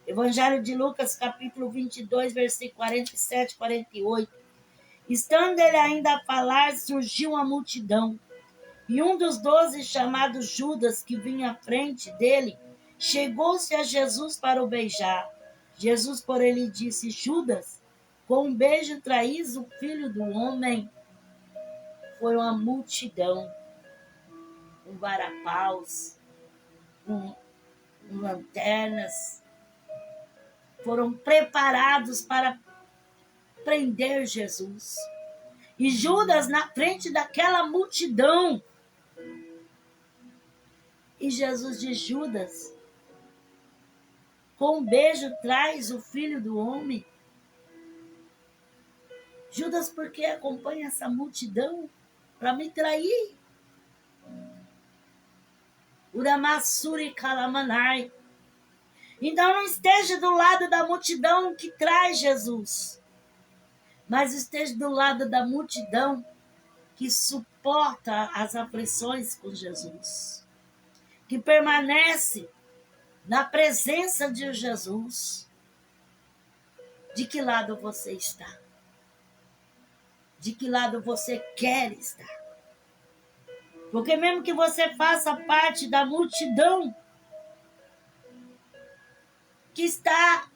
Evangelho de Lucas, capítulo 22, versículo 47 e 48. Estando ele ainda a falar, surgiu uma multidão. E um dos 12, chamado Judas, que vinha à frente dele, chegou-se a Jesus para o beijar. Jesus, porém, lhe disse: Judas, com um beijo traís o Filho do Homem. Foi uma multidão, com varapaus, com lanternas, foram preparados para prender Jesus. E Judas na frente daquela multidão. E Jesus diz: Judas, com um beijo traz o Filho do Homem. Judas, porque acompanha essa multidão para me trair. Uramassuri Kalamanai. Então não esteja do lado da multidão que traz Jesus, mas esteja do lado da multidão que suporta as aflições com Jesus, que permanece na presença de Jesus. De que lado você está? De que lado você quer estar? Porque mesmo que você faça parte da multidão que está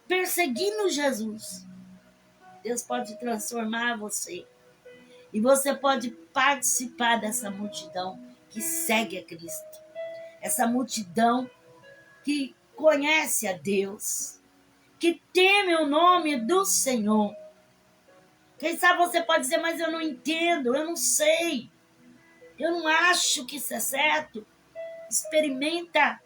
perseguindo Jesus, Deus pode transformar você. E você pode participar dessa multidão que segue a Cristo. Essa multidão que conhece a Deus, que teme o nome do Senhor. Quem sabe você pode dizer: mas eu não entendo, eu não sei, eu não acho que isso é certo. Experimenta.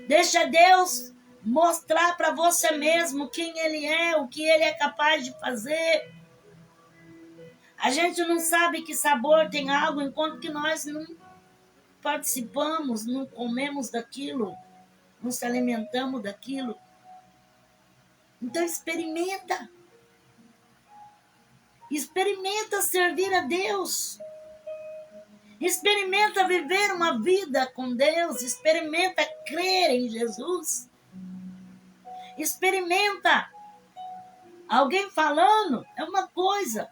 Deixa Deus mostrar para você mesmo quem Ele é, o que Ele é capaz de fazer. A gente não sabe que sabor tem algo enquanto que nós não participamos, não comemos daquilo, não se alimentamos daquilo. Então experimenta. Experimenta servir a Deus. Experimenta viver uma vida com Deus. Experimenta crer em Jesus. Experimenta. Alguém falando é uma coisa.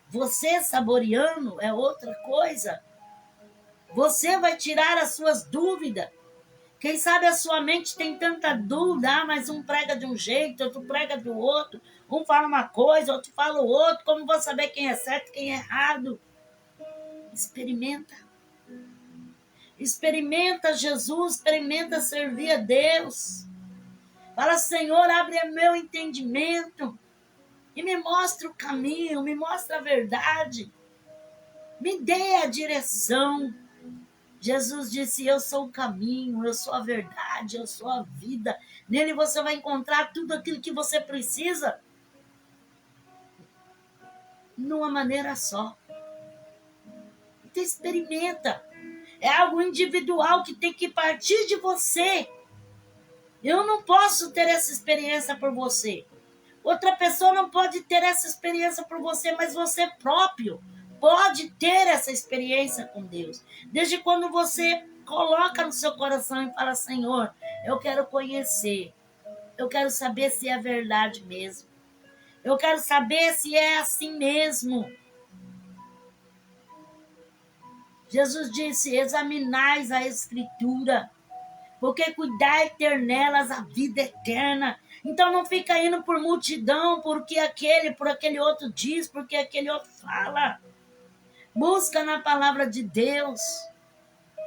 Você saboreando é outra coisa. Você vai tirar as suas dúvidas. Quem sabe a sua mente tem tanta dúvida, mas um prega de um jeito, outro prega do outro. Um fala uma coisa, outro fala o outro. Como vou saber quem é certo e quem é errado? Experimenta. Experimenta Jesus, experimenta servir a Deus. Fala: Senhor, abre meu entendimento e me mostra o caminho, me mostra a verdade. Me dê a direção. Jesus disse: eu sou o caminho, eu sou a verdade, eu sou a vida. Nele você vai encontrar tudo aquilo que você precisa, numa maneira só. Então experimenta. É algo individual que tem que partir de você. Eu não posso ter essa experiência por você. Outra pessoa não pode ter essa experiência por você, mas você próprio pode ter essa experiência com Deus. Desde quando você coloca no seu coração e fala: Senhor, eu quero conhecer. Eu quero saber se é verdade mesmo. Eu quero saber se é assim mesmo. Jesus disse: examinais a Escritura, porque cuidar e ter nelas a vida eterna. Então não fica indo por multidão, por aquele outro diz, porque aquele outro fala. Busca na palavra de Deus.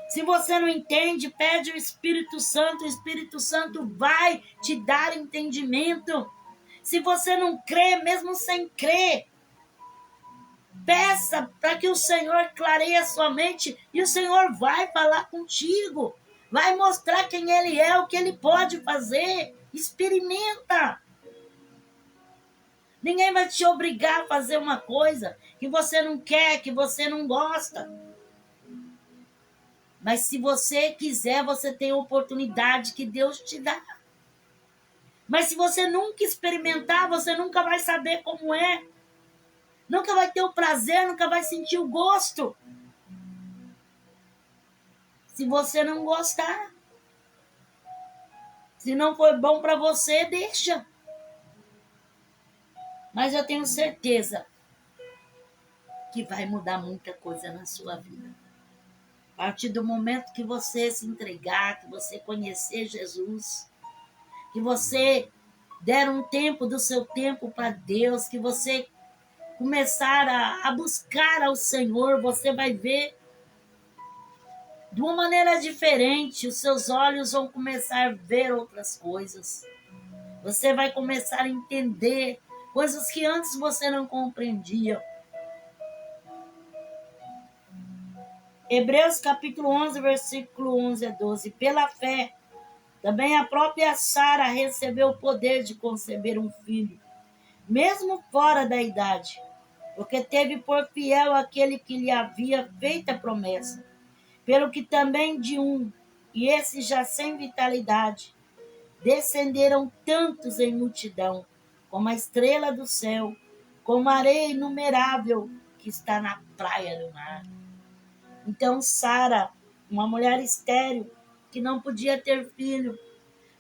Se você não entende, pede o Espírito Santo vai te dar entendimento. Se você não crê, mesmo sem crer, peça para que o Senhor clareie a sua mente e o Senhor vai falar contigo. Vai mostrar quem Ele é, o que Ele pode fazer. Experimenta. Ninguém vai te obrigar a fazer uma coisa que você não quer, que você não gosta. Mas se você quiser, você tem a oportunidade que Deus te dá. Mas se você nunca experimentar, você nunca vai saber como é. Nunca vai ter o prazer, nunca vai sentir o gosto. Se você não gostar. Se não for bom para você, deixa. Mas eu tenho certeza que vai mudar muita coisa na sua vida. A partir do momento que você se entregar, que você conhecer Jesus, que você der um tempo do seu tempo para Deus, que você começar a buscar ao Senhor, você vai ver de uma maneira diferente, os seus olhos vão começar a ver outras coisas. Você vai começar a entender coisas que antes você não compreendia. Hebreus capítulo 11, versículo 11 a 12. Pela fé, também a própria Sara recebeu o poder de conceber um filho, mesmo fora da idade, porque teve por fiel aquele que lhe havia feito a promessa. Pelo que também de um, e esse já sem vitalidade, descenderam tantos em multidão, como a estrela do céu, como a areia inumerável que está na praia do mar. Então Sara, uma mulher estéril, que não podia ter filho,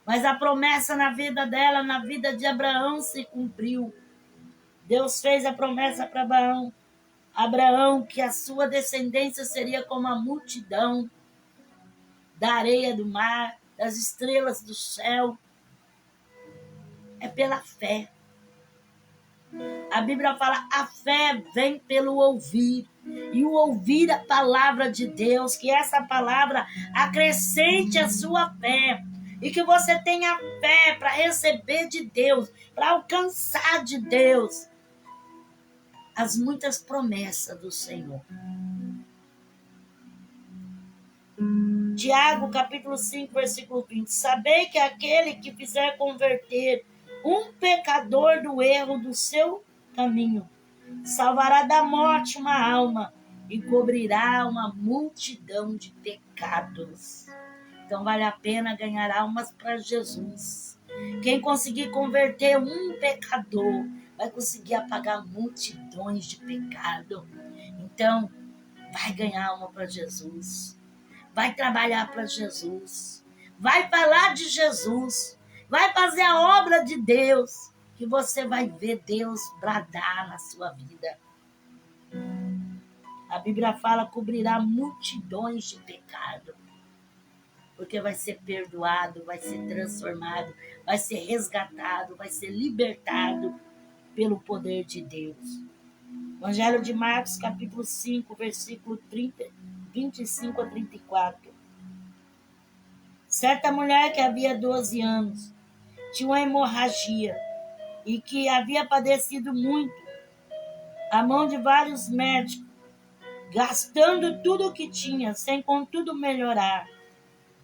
mas a promessa na vida dela, na vida de Abraão, se cumpriu. Deus fez a promessa para Abraão, que a sua descendência seria como a multidão da areia do mar, das estrelas do céu. É pela fé. A Bíblia fala, a fé vem pelo ouvir. E o ouvir a palavra de Deus, que essa palavra acrescente a sua fé. E que você tenha fé para receber de Deus, para alcançar de Deus as muitas promessas do Senhor. Tiago, capítulo 5, versículo 20. Sabei que aquele que fizer converter um pecador do erro do seu caminho, salvará da morte uma alma e cobrirá uma multidão de pecados. Então vale a pena ganhar almas para Jesus. Quem conseguir converter um pecador vai conseguir apagar multidões de pecado. Então, vai ganhar alma para Jesus. Vai trabalhar para Jesus. Vai falar de Jesus. Vai fazer a obra de Deus. Que você vai ver Deus bradar na sua vida. A Bíblia fala, cobrirá multidões de pecado. Porque vai ser perdoado, vai ser transformado, vai ser resgatado, vai ser libertado pelo poder de Deus. Evangelho de Marcos, capítulo 5, versículo 25 a 34. Certa mulher que havia 12 anos tinha uma hemorragia e que havia padecido muito a mão de vários médicos, gastando tudo o que tinha, sem contudo melhorar.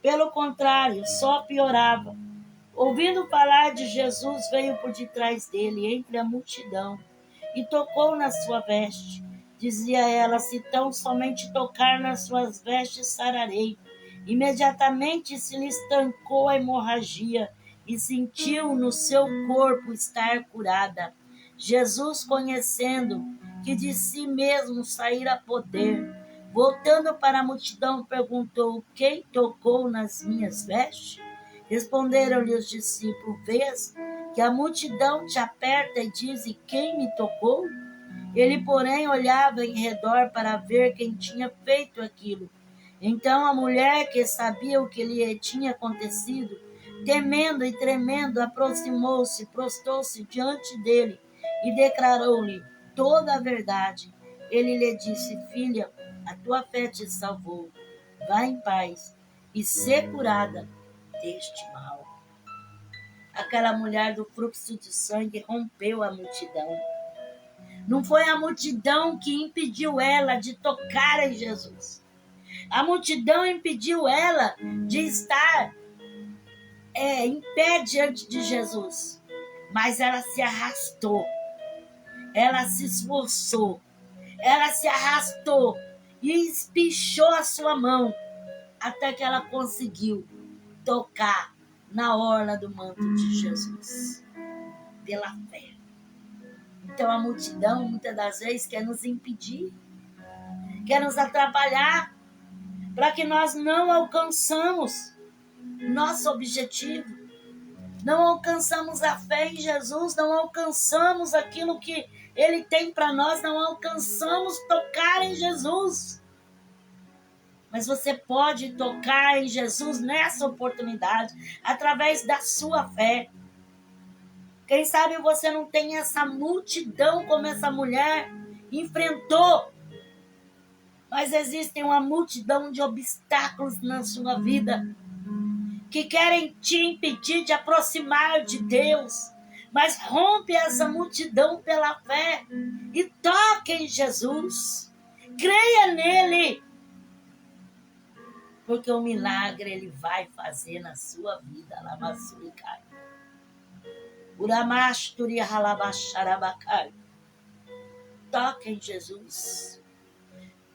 Pelo contrário, só piorava. Ouvindo falar de Jesus, veio por detrás dele, entre a multidão, e tocou na sua veste. Dizia ela, se tão somente tocar nas suas vestes, sararei. Imediatamente se lhe estancou a hemorragia e sentiu no seu corpo estar curada. Jesus, conhecendo que de si mesmo saíra poder, voltando para a multidão, perguntou, quem tocou nas minhas vestes? Responderam-lhe os discípulos, vês que a multidão te aperta e diz, quem me tocou? Ele, porém, olhava em redor para ver quem tinha feito aquilo. Então a mulher, que sabia o que lhe tinha acontecido, temendo e tremendo, aproximou-se, prostou-se diante dele e declarou-lhe toda a verdade. Ele lhe disse, filha, a tua fé te salvou. Vá em paz e sê curada deste mal. Aquela mulher do fluxo de sangue rompeu a multidão. Não foi a multidão que impediu ela de tocar em Jesus. A multidão impediu ela de estar em pé diante de Jesus. Mas ela se arrastou. Ela se esforçou. Ela se arrastou e espichou a sua mão. até que ela conseguiu tocar na orla do manto de Jesus, pela fé. Então a multidão, muitas das vezes, quer nos impedir, quer nos atrapalhar, para que nós não alcançamos nosso objetivo, não alcançamos a fé em Jesus, não alcançamos aquilo que Ele tem para nós, não alcançamos tocar em Jesus. Mas você pode tocar em Jesus nessa oportunidade, através da sua fé. Quem sabe você não tem essa multidão como essa mulher enfrentou, mas existe uma multidão de obstáculos na sua vida que querem te impedir de aproximar de Deus. Mas rompe essa multidão pela fé e toque em Jesus. Creia nele, porque o milagre Ele vai fazer na sua vida. Lamasuricai. Uramasturi halabacharabacai. Toque em Jesus.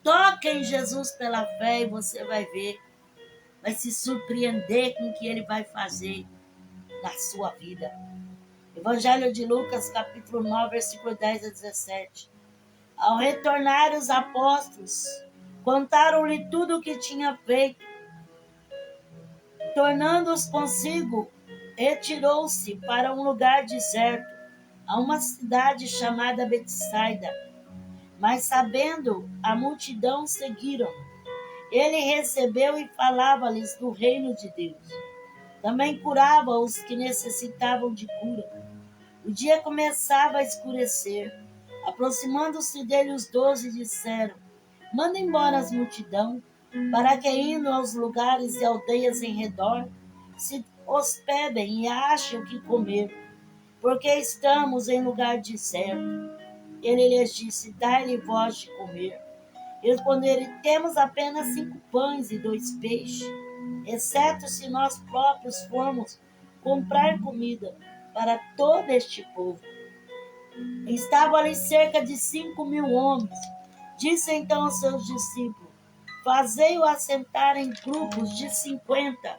Toque em Jesus pela fé e você vai ver, vai se surpreender com o que Ele vai fazer na sua vida. Evangelho de Lucas, capítulo 9, versículo 10 a 17. Ao retornar os apóstolos, contaram-lhe tudo o que tinha feito. Tornando-os consigo, retirou-se para um lugar deserto, a uma cidade chamada Betsaida. Mas sabendo, a multidão seguiram. Ele recebeu e falava-lhes do reino de Deus. Também curava os que necessitavam de cura. O dia começava a escurecer. Aproximando-se dele os 12 disseram: manda embora as multidão, para que indo aos lugares e aldeias em redor, se hospedem e achem o que comer, porque estamos em lugar deserto. Ele lhes disse: dai-lhe vós de comer. Responderam: temos apenas 5 pães e 2 peixes, exceto se nós próprios formos comprar comida para todo este povo. Estavam ali cerca de 5.000 homens. Disse então aos seus discípulos: fazei-o assentar em grupos de 50.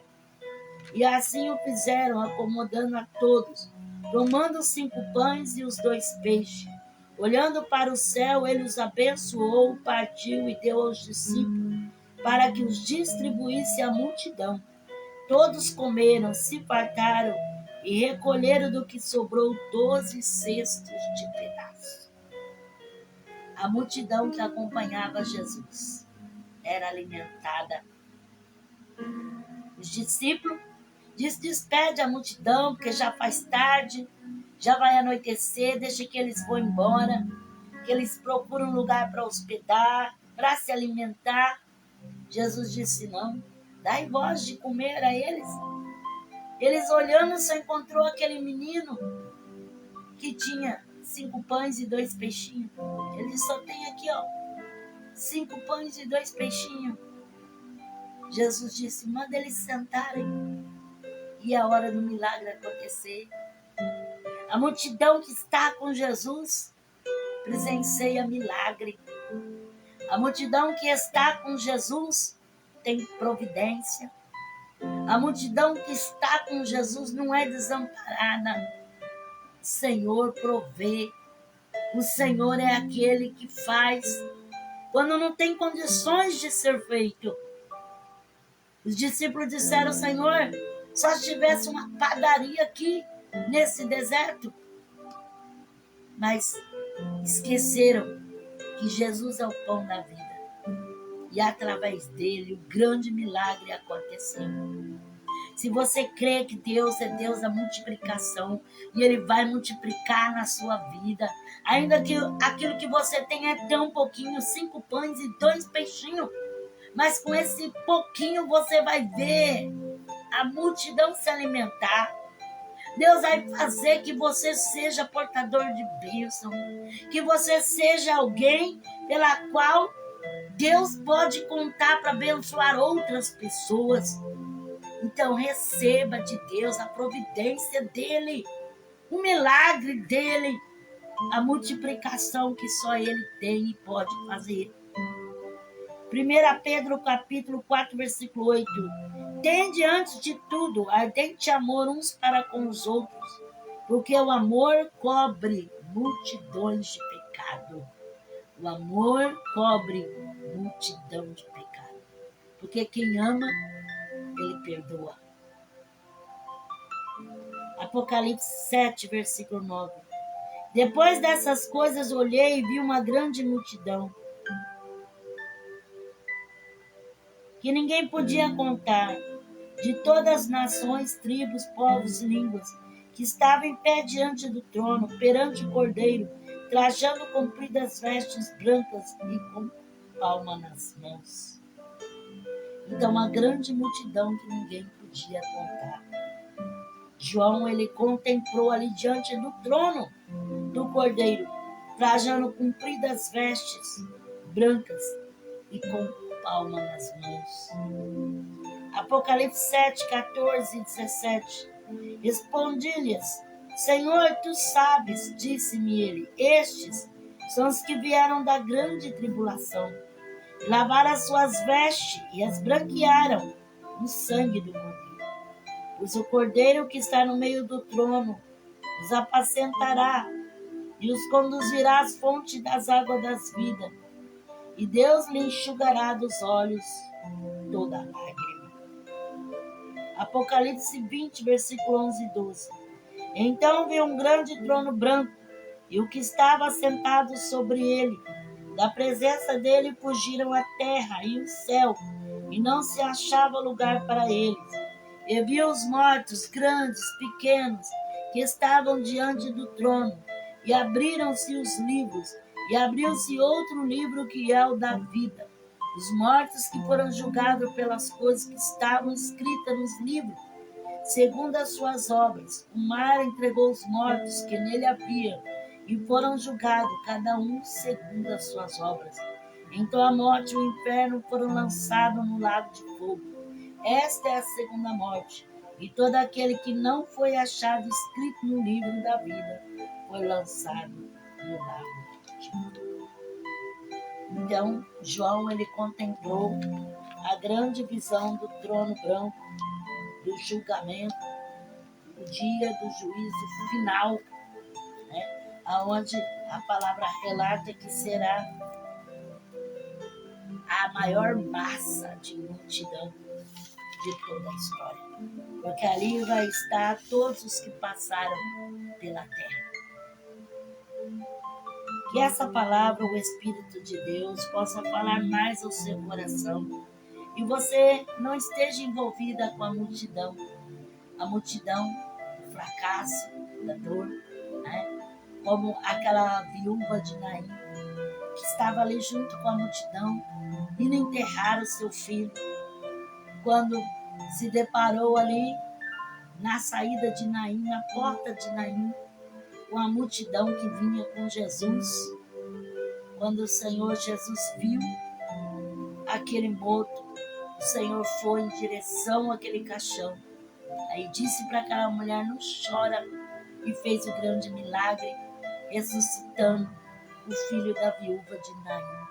E assim o fizeram, acomodando a todos, tomando os 5 pães e os 2 peixes. Olhando para o céu, ele os abençoou, partiu e deu aos discípulos, para que os distribuísse à multidão. Todos comeram, se fartaram e recolheram do que sobrou 12 cestos de pedaços. A multidão que acompanhava Jesus era alimentada. Os discípulos despede a multidão, porque já faz tarde, já vai anoitecer, deixa que eles vão embora, que eles procuram um lugar para hospedar, para se alimentar. Jesus disse: não, dai vós de comer a eles. Eles olhando, só encontrou aquele menino que tinha 5 pães e 2 peixinhos. Ele só tem aqui, 5 pães e 2 peixinhos. Jesus disse: manda eles sentarem. E a hora do milagre acontecer. A multidão que está com Jesus presencia milagre. A multidão que está com Jesus tem providência. A multidão que está com Jesus não é desamparada. O Senhor provê. O Senhor é aquele que faz quando não tem condições de ser feito. Os discípulos disseram: Senhor, só se tivesse uma padaria aqui nesse deserto. Mas esqueceram que Jesus é o pão da vida. E através dele o grande milagre aconteceu. Se você crê que Deus é Deus da multiplicação, e Ele vai multiplicar na sua vida, ainda que aquilo que você tem é tão pouquinho, 5 pães e 2 peixinhos, mas com esse pouquinho você vai ver a multidão se alimentar. Deus vai fazer que você seja portador de bênção, que você seja alguém pela qual Deus pode contar para abençoar outras pessoas. Então receba de Deus a providência dele, o milagre dele, a multiplicação que só ele tem e pode fazer. 1 Pedro capítulo 4, versículo 8. Tende antes de tudo ardente amor uns para com os outros, porque o amor cobre multidões de pecado. O amor cobre multidão de pecado. Porque quem ama, ele perdoa. Apocalipse 7, versículo 9. Depois dessas coisas olhei e vi uma grande multidão, que ninguém podia contar, de todas as nações, tribos, povos e línguas, que estava em pé diante do trono, perante o Cordeiro, trajando compridas vestes brancas e com palma nas mãos. Então, uma grande multidão que ninguém podia contar. João, ele contemplou ali diante do trono do Cordeiro, trajando compridas vestes brancas e com palma nas mãos. Apocalipse 7, 14 e 17. Respondi-lhes: Senhor, tu sabes, disse-me ele, estes são os que vieram da grande tribulação, lavaram as suas vestes e as branquearam no sangue do Cordeiro. Pois o Cordeiro que está no meio do trono os apacentará e os conduzirá às fontes das águas das vidas, e Deus lhe enxugará dos olhos toda lágrima. Apocalipse 20, versículo 11 e 12. Então vi um grande trono branco, e o que estava sentado sobre ele. Da presença dele fugiram a terra e o céu, e não se achava lugar para eles. E vi os mortos, grandes, pequenos, que estavam diante do trono, e abriram-se os livros, e abriu-se outro livro que é o da vida. Os mortos que foram julgados pelas coisas que estavam escritas nos livros, segundo as suas obras, o mar entregou os mortos que nele havia, e foram julgados, cada um segundo as suas obras. Então a morte e o inferno foram lançados no lago de fogo. Esta é a segunda morte, e todo aquele que não foi achado escrito no livro da vida foi lançado no lago de fogo. Então, João, ele contemplou a grande visão do trono branco, do julgamento, do dia do juízo final, né? Onde a palavra relata que será a maior massa de multidão de toda a história. Porque ali vai estar todos os que passaram pela terra. Que essa palavra, o Espírito de Deus, possa falar mais ao seu coração. E você não esteja envolvida com a multidão do fracasso, da dor, né? Como aquela viúva de Naim, que estava ali junto com a multidão, indo enterrar o seu filho, quando se deparou ali na saída de Naim, na porta de Naim, com a multidão que vinha com Jesus. Quando o Senhor Jesus viu aquele morto, o Senhor foi em direção àquele caixão. Aí disse para aquela mulher: não chora, e fez o grande milagre, ressuscitando o filho da viúva de Naim.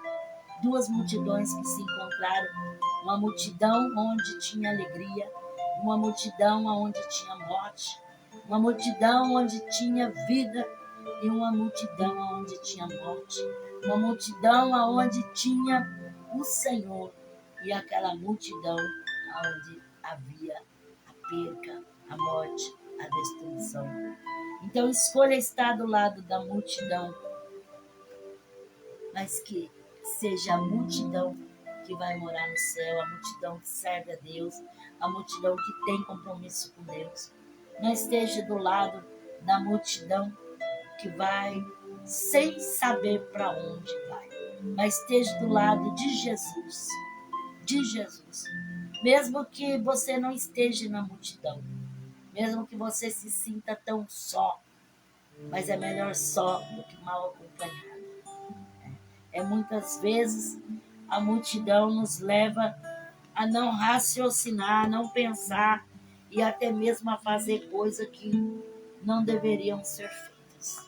Duas multidões que se encontraram, uma multidão onde tinha alegria, uma multidão onde tinha morte, uma multidão onde tinha vida e uma multidão onde tinha morte, uma multidão onde tinha o Senhor e aquela multidão onde havia a perca, a morte, a destruição. Então escolha estar do lado da multidão, mas que seja a multidão que vai morar no céu, a multidão que serve a Deus, a multidão que tem compromisso com Deus. Não esteja do lado da multidão que vai sem saber para onde vai, mas esteja do lado de Jesus. De Jesus. Mesmo que você não esteja na multidão, mesmo que você se sinta tão só, mas é melhor só do que mal acompanhado. Muitas vezes a multidão nos leva a não raciocinar, a não pensar e até mesmo a fazer coisas que não deveriam ser feitas.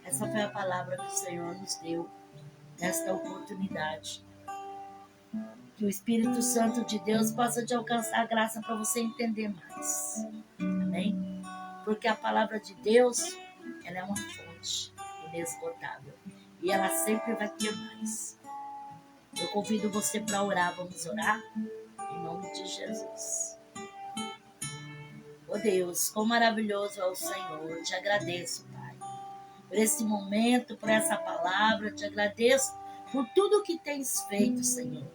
Essa foi a palavra que o Senhor nos deu nesta oportunidade. Que o Espírito Santo de Deus possa te alcançar a graça para você entender mais. Amém? Porque a palavra de Deus, ela é uma fonte inesgotável. E ela sempre vai ter mais. Eu convido você para orar. Vamos orar? Em nome de Jesus. Oh Deus, quão maravilhoso é o Senhor. Eu te agradeço, Pai, por esse momento, por essa palavra. Eu te agradeço por tudo que tens feito, Senhor.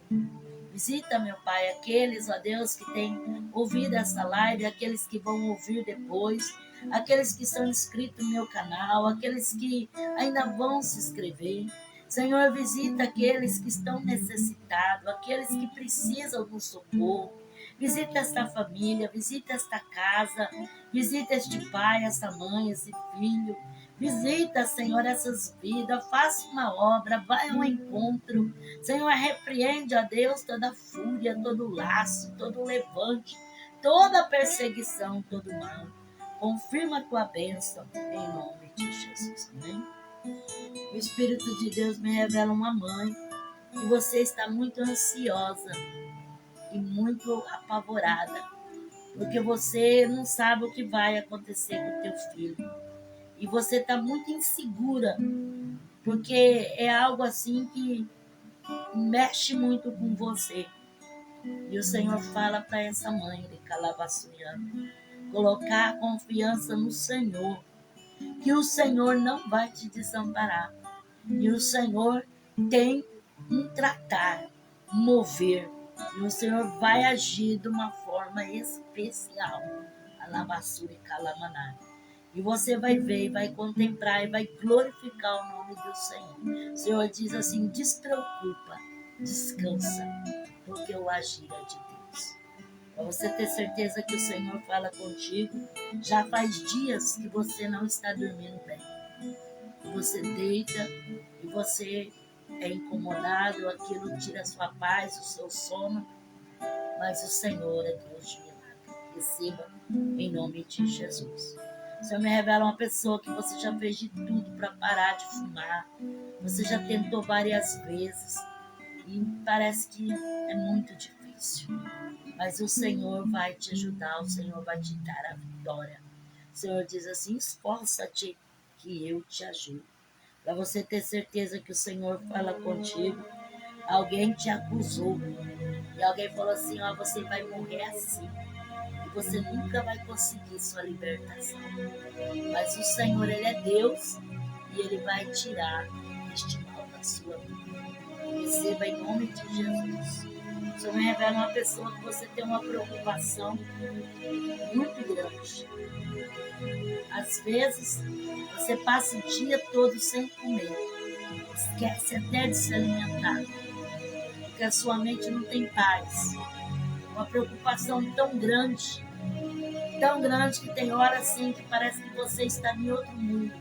Visita, meu Pai, aqueles, ó Deus, que têm ouvido essa live, aqueles que vão ouvir depois, aqueles que são inscritos no meu canal, aqueles que ainda vão se inscrever. Senhor, visita aqueles que estão necessitados, aqueles que precisam do socorro. Visita esta família, visita esta casa, visita este pai, essa mãe, esse filho. Visita, Senhor, essas vidas, faça uma obra, vai ao encontro. Senhor, repreende, ó Deus, toda fúria, todo laço, todo levante, toda perseguição, todo mal. Confirma a tua bênção, em nome de Jesus. Amém? O Espírito de Deus me revela uma mãe que você está muito ansiosa e muito apavorada, porque você não sabe o que vai acontecer com o teu filho. E você está muito insegura, porque é algo assim que mexe muito com você. E o Senhor fala para essa mãe de Calabassunhana, colocar a confiança no Senhor, que o Senhor não vai te desamparar. E o Senhor tem um tratar, mover. E o Senhor vai agir de uma forma especial. Alabassura e Calamaná. E você vai ver, vai contemplar e vai glorificar o nome do Senhor. O Senhor diz assim: despreocupa, descansa, porque o agir é de Deus. Para você ter certeza que o Senhor fala contigo, já faz dias que você não está dormindo bem. Você deita e você é incomodado, aquilo tira a sua paz, o seu sono, mas o Senhor é Deus de milagre. Receba em nome de Jesus. O Senhor me revela uma pessoa que você já fez de tudo para parar de fumar. Você já tentou várias vezes e parece que é muito difícil. Mas o Senhor vai te ajudar, o Senhor vai te dar a vitória. O Senhor diz assim: esforça-te que eu te ajudo. Para você ter certeza que o Senhor fala contigo. Alguém te acusou e alguém falou assim: ó, você vai morrer assim. Você nunca vai conseguir sua libertação. Mas o Senhor, Ele é Deus e Ele vai tirar este mal da sua vida. Receba em nome de Jesus. O Senhor me revela uma pessoa que você tem uma preocupação muito grande. Às vezes, você passa o dia todo sem comer. Esquece até de se alimentar. Porque a sua mente não tem paz. Uma preocupação tão grande que tem hora assim que parece que você está em outro mundo.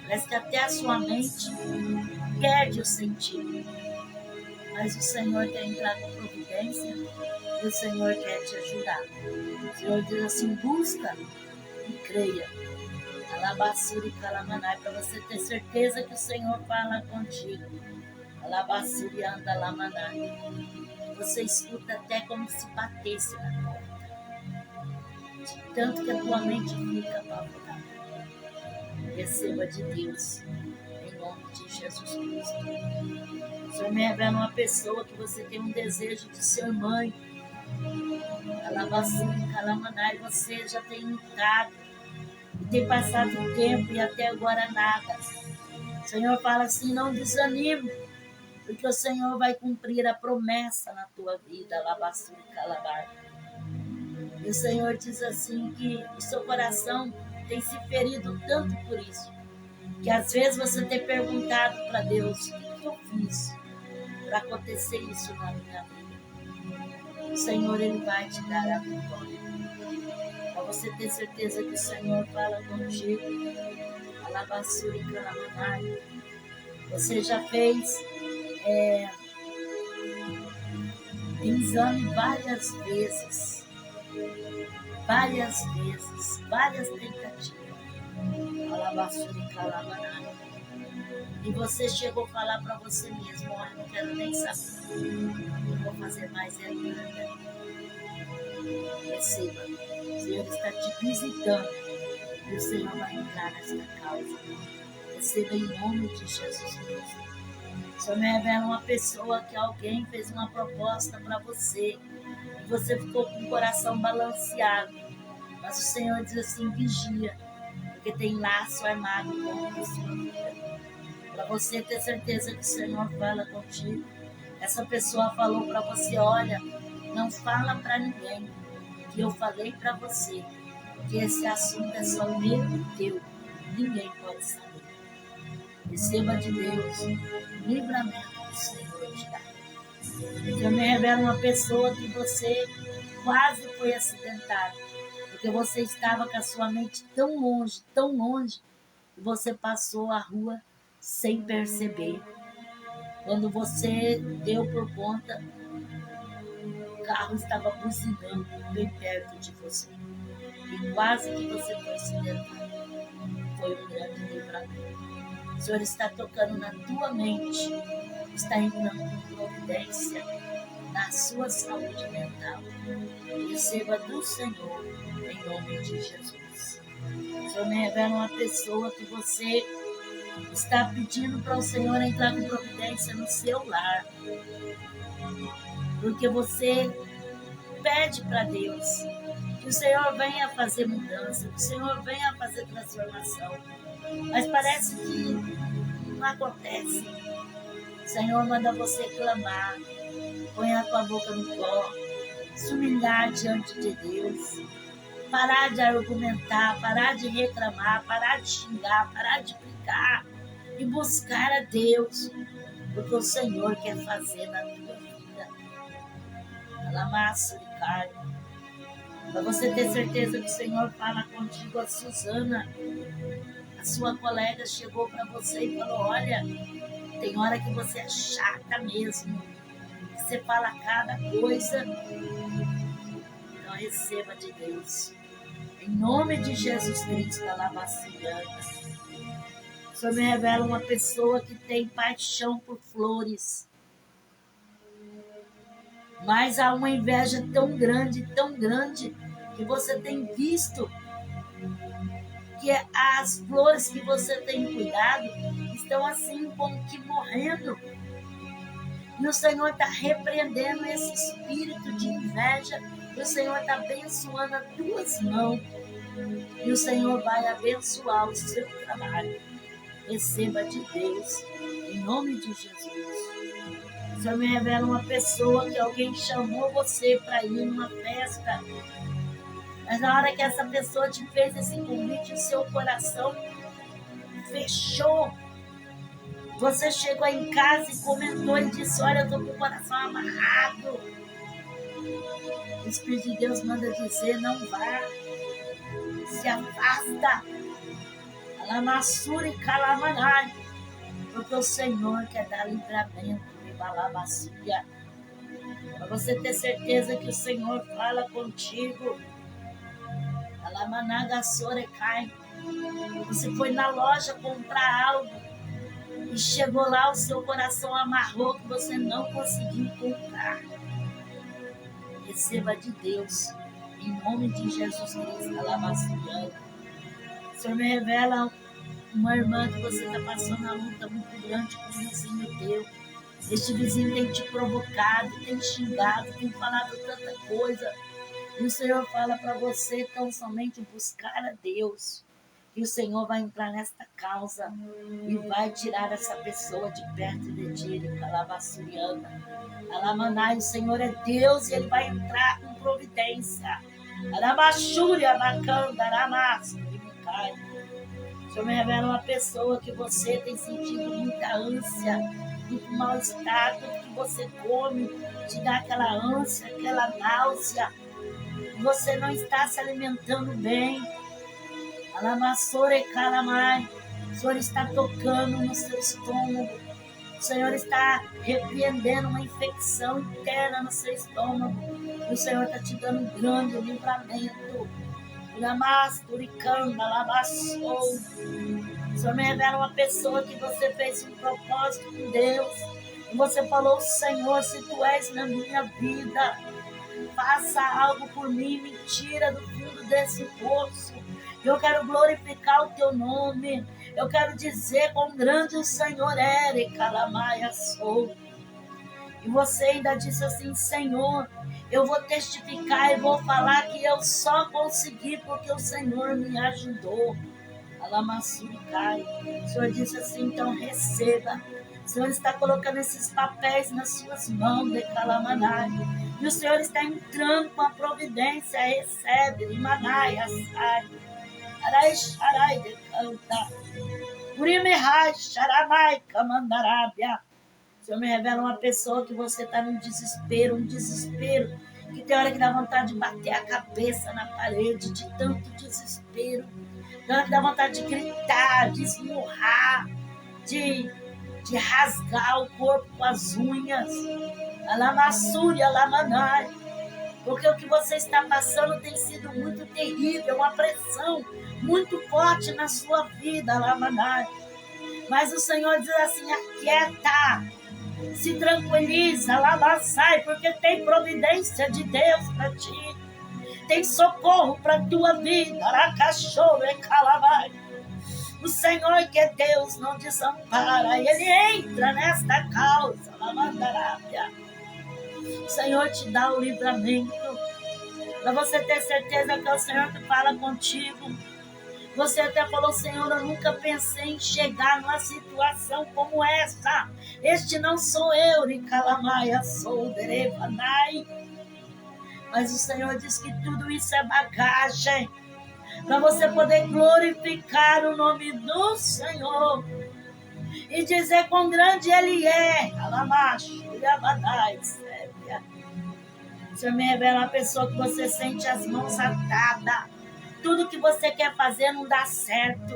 Parece que até a sua mente perde o sentido. Mas o Senhor quer entrar com providência e o Senhor quer te ajudar. O Senhor diz assim: busca e creia. Alabassura e Calamanai, para você ter certeza que o Senhor fala contigo. Alabassura e anda Lamanai. Você escuta até como se batesse na porta. De tanto que a tua mente fica apavorada. Receba de Deus, em nome de Jesus Cristo. O Senhor me revela uma pessoa que você tem um desejo de ser mãe. Alabassura e Calamanai, você já tem lutado e tem passado o tempo e até agora nada. O Senhor fala assim: não desanime, porque o Senhor vai cumprir a promessa na tua vida. Alabassura e Calabar. E o Senhor diz assim que o seu coração tem se ferido tanto por isso, que às vezes você tem perguntado para Deus: o que eu fiz para acontecer isso na minha vida? O Senhor, Ele vai te dar a vitória. Para você ter certeza que o Senhor fala contigo. Alabassura e Calamanai. Você já fez exame várias vezes, várias tentativas. Alabassura e Calamanai. E você chegou a falar para você mesmo: olha, não quero nem saber. vou fazer mais é nada. Receba. O Senhor está te visitando e o Senhor vai entrar nesta causa. Receba em nome de Jesus Cristo. O Senhor me revela uma pessoa que alguém fez uma proposta para você e você ficou com o coração balanceado. Mas o Senhor diz assim: vigia, porque tem laço armado contra a sua vida. Para você ter certeza que o Senhor fala contigo. Essa pessoa falou para você: olha, não fala para ninguém que eu falei para você, que esse assunto é só meu e teu, ninguém pode saber. Receba de Deus o livramento do Senhor te dá. Eu me revela uma pessoa que você quase foi acidentado, porque você estava com a sua mente tão longe, e você passou a rua sem perceber. Quando você deu por conta, o carro estava buzinando bem perto de você. E quase que você foi acidentado. Foi um grande livramento. O Senhor está tocando na tua mente, está entrando com providência na sua saúde mental. Receba do Senhor, em nome de Jesus. O Senhor me revela uma pessoa que você está pedindo para o Senhor entrar com providência no seu lar. Porque você pede para Deus que o Senhor venha fazer mudança, que o Senhor venha fazer transformação. Mas parece que não acontece. O Senhor manda você clamar, põe a tua boca no pó, se humilhar diante de Deus, parar de argumentar, parar de reclamar, parar de xingar, parar de brigar e buscar a Deus, porque o Senhor quer fazer na tua vida. Alamassa de carne. Para você ter certeza que o Senhor fala contigo, a Suzana, a sua colega, chegou para você e falou: olha, tem hora que você é chata mesmo, que você fala cada coisa. Então receba de Deus. Em nome de Jesus Cristo, alabaciana. O Senhor me revela uma pessoa que tem paixão por flores. Mas há uma inveja tão grande, que você tem visto que as flores que você tem cuidado estão assim como que morrendo. E o Senhor está repreendendo esse espírito de inveja. E o Senhor está abençoando as tuas mãos. E o Senhor vai abençoar o seu trabalho. Receba de Deus, em nome de Jesus. O Senhor me revela uma pessoa que alguém chamou você para ir numa festa. Mas na hora que essa pessoa te fez esse convite, o seu coração fechou. Você chegou em casa e comentou e disse: olha, eu estou com o coração amarrado. O Espírito de Deus manda dizer: não vá, se afasta. Alamassura e calamanai, porque o Senhor quer dar livramento de balabacia. Para você ter certeza que o Senhor fala contigo. Alamanaga sorecai. Você foi na loja comprar algo e chegou lá, o seu coração amarrou que você não conseguiu comprar. Receba de Deus, em nome de Jesus Cristo, alabaciano. O Senhor me revela uma irmã que você está passando uma luta muito grande com o vizinho teu. Este vizinho tem te provocado, tem xingado, tem falado tanta coisa. E o Senhor fala para você tão somente buscar a Deus. E o Senhor vai entrar nesta causa e vai tirar essa pessoa de perto de ti, Calavassuriana. Alamanai, o Senhor é Deus e Ele vai entrar com providência. Alabachúria, bacanda, aramasco, e me cai. O Senhor me revela uma pessoa que você tem sentido muita ânsia, muito mal-estar, tudo que você come, te dá aquela ânsia, aquela náusea. Você não está se alimentando bem. Alamassore calamai. O Senhor está tocando no seu estômago. O Senhor está repreendendo uma infecção interna no seu estômago. E o Senhor está te dando um grande livramento. Ulamasturicanda, alabassou. O Senhor me revela uma pessoa que você fez um propósito com Deus. E você falou: Senhor, se tu és na minha vida, faça algo por mim, me tira do fundo desse poço. Eu quero glorificar o teu nome. Eu quero dizer quão grande o Senhor é, e calamaia sou. E você ainda disse assim: Senhor, eu vou testificar e vou falar que eu só consegui porque o Senhor me ajudou. Alamassuricai. O Senhor disse assim: então receba. O Senhor está colocando esses papéis nas suas mãos, de Calamanai. E o Senhor está entrando com a providência. Recebe, Limanai, Assai. Arai, Xarai, de Canta. Urimehai, Xaramai, Camandarábia. O Senhor me revela uma pessoa que você está num desespero, que tem hora que dá vontade de bater a cabeça na parede, de tanto desespero. Tem hora que dá vontade de gritar, de esmurrar, de rasgar o corpo com as unhas. Alamassuri, alamanai. Porque o que você está passando tem sido muito terrível, uma pressão muito forte na sua vida, alamanai. Mas o Senhor diz assim: aquieta, se tranquiliza, lamassai, porque tem providência de Deus para ti. Tem socorro para a tua vida. Aracachorro e calamai. O Senhor, que é Deus, não desampara. Ele entra nesta causa. Lamandarábia. O Senhor te dá o livramento. Para você ter certeza que é o Senhor que fala contigo. Você até falou: Senhor, eu nunca pensei em chegar numa situação como essa. Este não sou eu, Ricalamaia, sou Derevanai. Mas o Senhor diz que tudo isso é bagagem para você poder glorificar o nome do Senhor e dizer quão grande Ele é. O Senhor me revela uma pessoa que você sente as mãos atadas. Tudo que você quer fazer não dá certo.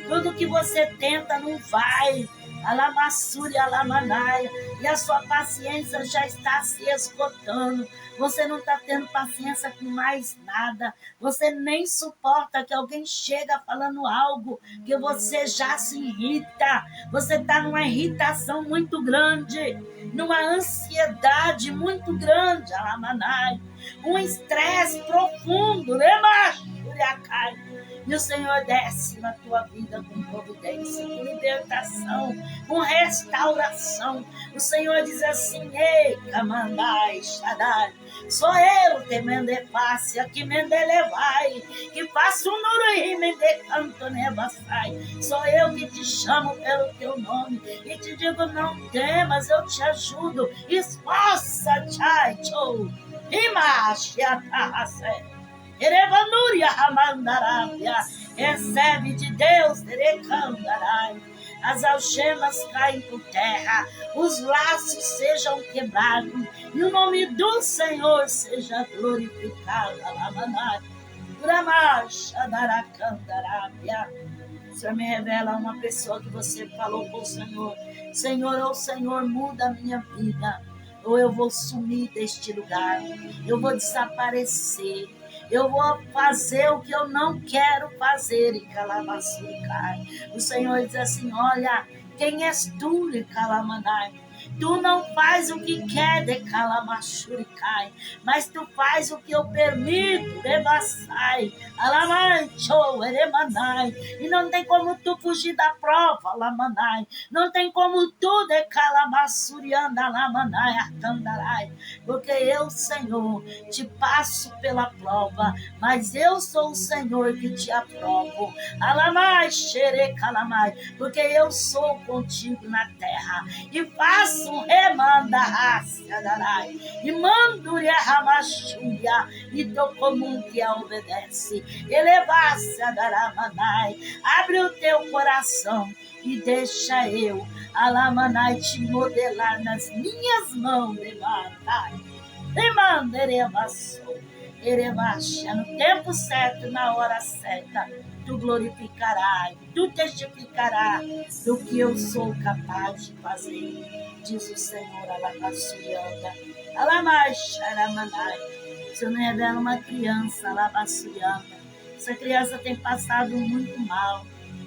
Tudo que você tenta não vai. Alamassuri, alamanai. E a sua paciência já está se esgotando. Você não está tendo paciência com mais nada. Você nem suporta que alguém chega falando algo que você já se irrita. Você está numa irritação muito grande, numa ansiedade muito grande, alamanai. Um estresse profundo, e o Senhor desce na tua vida com providência, com libertação, com restauração. O Senhor diz assim: ei, Camandai, Shaddai, sou eu, te mendefácia, que mendelevai, que faço um nuruí, mendecanto nevassai. Sou eu que te chamo pelo teu nome e te digo: não temas, eu te ajudo. Esforça, chai, chou. Erevanuria Ramandarábia, recebe de Deus, Erecandarai. As algemas caem por terra, os laços sejam quebrados, e o nome do Senhor seja glorificado. Alamanai, Uramacha, Daracandarábia. O Senhor me revela uma pessoa que você falou com o Senhor: Senhor, ô Senhor, muda a minha vida, ou eu vou sumir deste lugar, eu vou desaparecer, eu vou fazer o que eu não quero fazer. E Calamassuricai. O Senhor diz assim: olha, quem és tu, e Calamanai? Tu não faz o que quer, de Calamassuricai, mas tu faz o que eu permito, Rebassai, Alamanchou, Eremanai. E não tem como tu fugir da prova, Alamanai. Não tem como tu, de Calamassurianda, Alamanai, Arcandarai. Porque eu, Senhor, te passo pela prova, mas eu sou o Senhor que te aprovo. Alamai, Xerecalamai, porque eu sou contigo na terra e faço remanda raça, darai, e mando ramachúria, e tô comum que a obedece. Elevasse a daramanai, abre o teu coração e deixa eu, alamanai, te modelar nas minhas mãos, levantai, demanda, erevassou, erevacha, no tempo certo, na hora certa. Tu glorificarás, tu testificarás do que eu sou capaz de fazer, diz o Senhor. Alabassurianda, Alamaxaramanai. O Senhor me revela uma criança, Alabassurianda. Essa criança tem passado muito mal,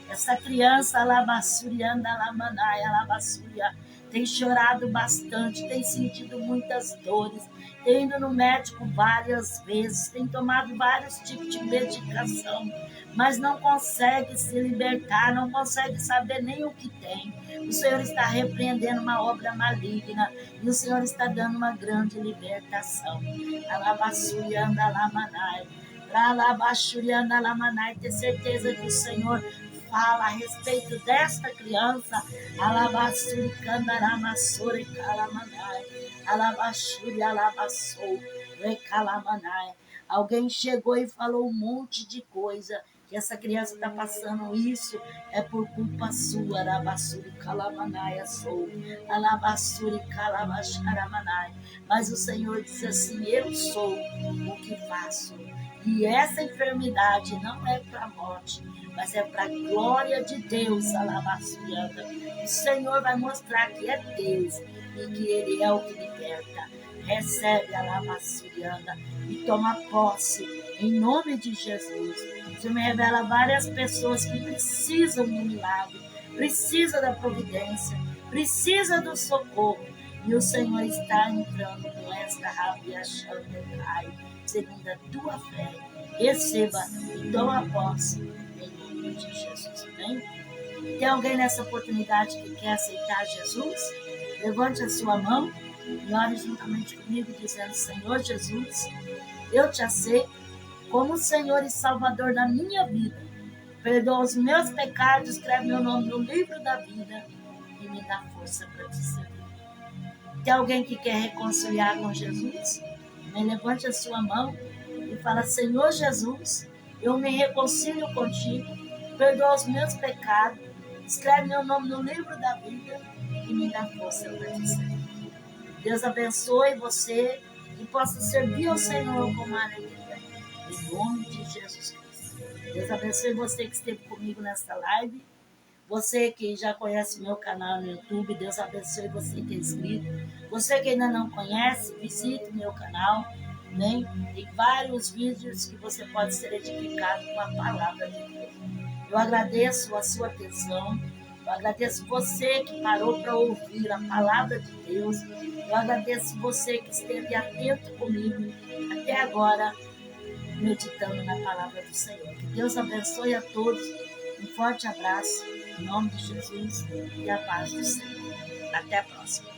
Essa criança, alabassurianda, alamanai, alabassuria, tem chorado bastante, tem sentido muitas dores, tem ido no médico várias vezes, tem tomado vários tipos de medicação, mas não consegue se libertar, não consegue saber nem o que tem. O Senhor está repreendendo uma obra maligna e o Senhor está dando uma grande libertação. Alabassurianda, alamanai, alabassurianda, alamanai, ter certeza que o Senhor fala a respeito desta criança. Alabassuri, candaramassuri, calamanai, alabassuri, alabassou, recalamanai. Alguém chegou e falou um monte de coisa, que essa criança está passando isso, é por culpa sua. Alabassuri, calamanai, sou, alabassuri, calabacharamanai. Mas o Senhor diz assim: eu sou o que faço. E essa enfermidade não é para a morte, mas é para a glória de Deus. Alabassurianda. O Senhor vai mostrar que é Deus e que Ele é o que liberta. Recebe a alabassurianda e toma posse em nome de Jesus. O Senhor me revela várias pessoas que precisam do milagre, precisam da providência, precisam do socorro. E o Senhor está entrando com esta rabia cai, segundo a tua fé. Receba e toma posse em nome de Jesus. Amém? Tem alguém nessa oportunidade que quer aceitar Jesus? Levante a sua mão e ore juntamente comigo, dizendo: Senhor Jesus, eu te aceito como Senhor e Salvador da minha vida. Perdoa os meus pecados, escreve meu nome no livro da vida e me dá força para te servir. Tem alguém que quer reconciliar com Jesus? Levante a sua mão e fala: Senhor Jesus, eu me reconcilio contigo, perdoa os meus pecados, escreve meu nome no livro da vida e me dá força para te servir. Deus abençoe você e possa servir ao Senhor com alegria, em nome de Jesus Cristo. Deus abençoe você que esteve comigo nesta live. Você que já conhece meu canal no YouTube, Deus abençoe você que é inscrito. Você que ainda não conhece, visite meu canal. Né? Tem vários vídeos que você pode ser edificado com a palavra de Deus. Eu agradeço a sua atenção. Eu agradeço você que parou para ouvir a palavra de Deus. Eu agradeço você que esteve atento comigo até agora, meditando na palavra do Senhor. Que Deus abençoe a todos. Um forte abraço, em nome de Jesus, e a paz do Senhor. Até a próxima.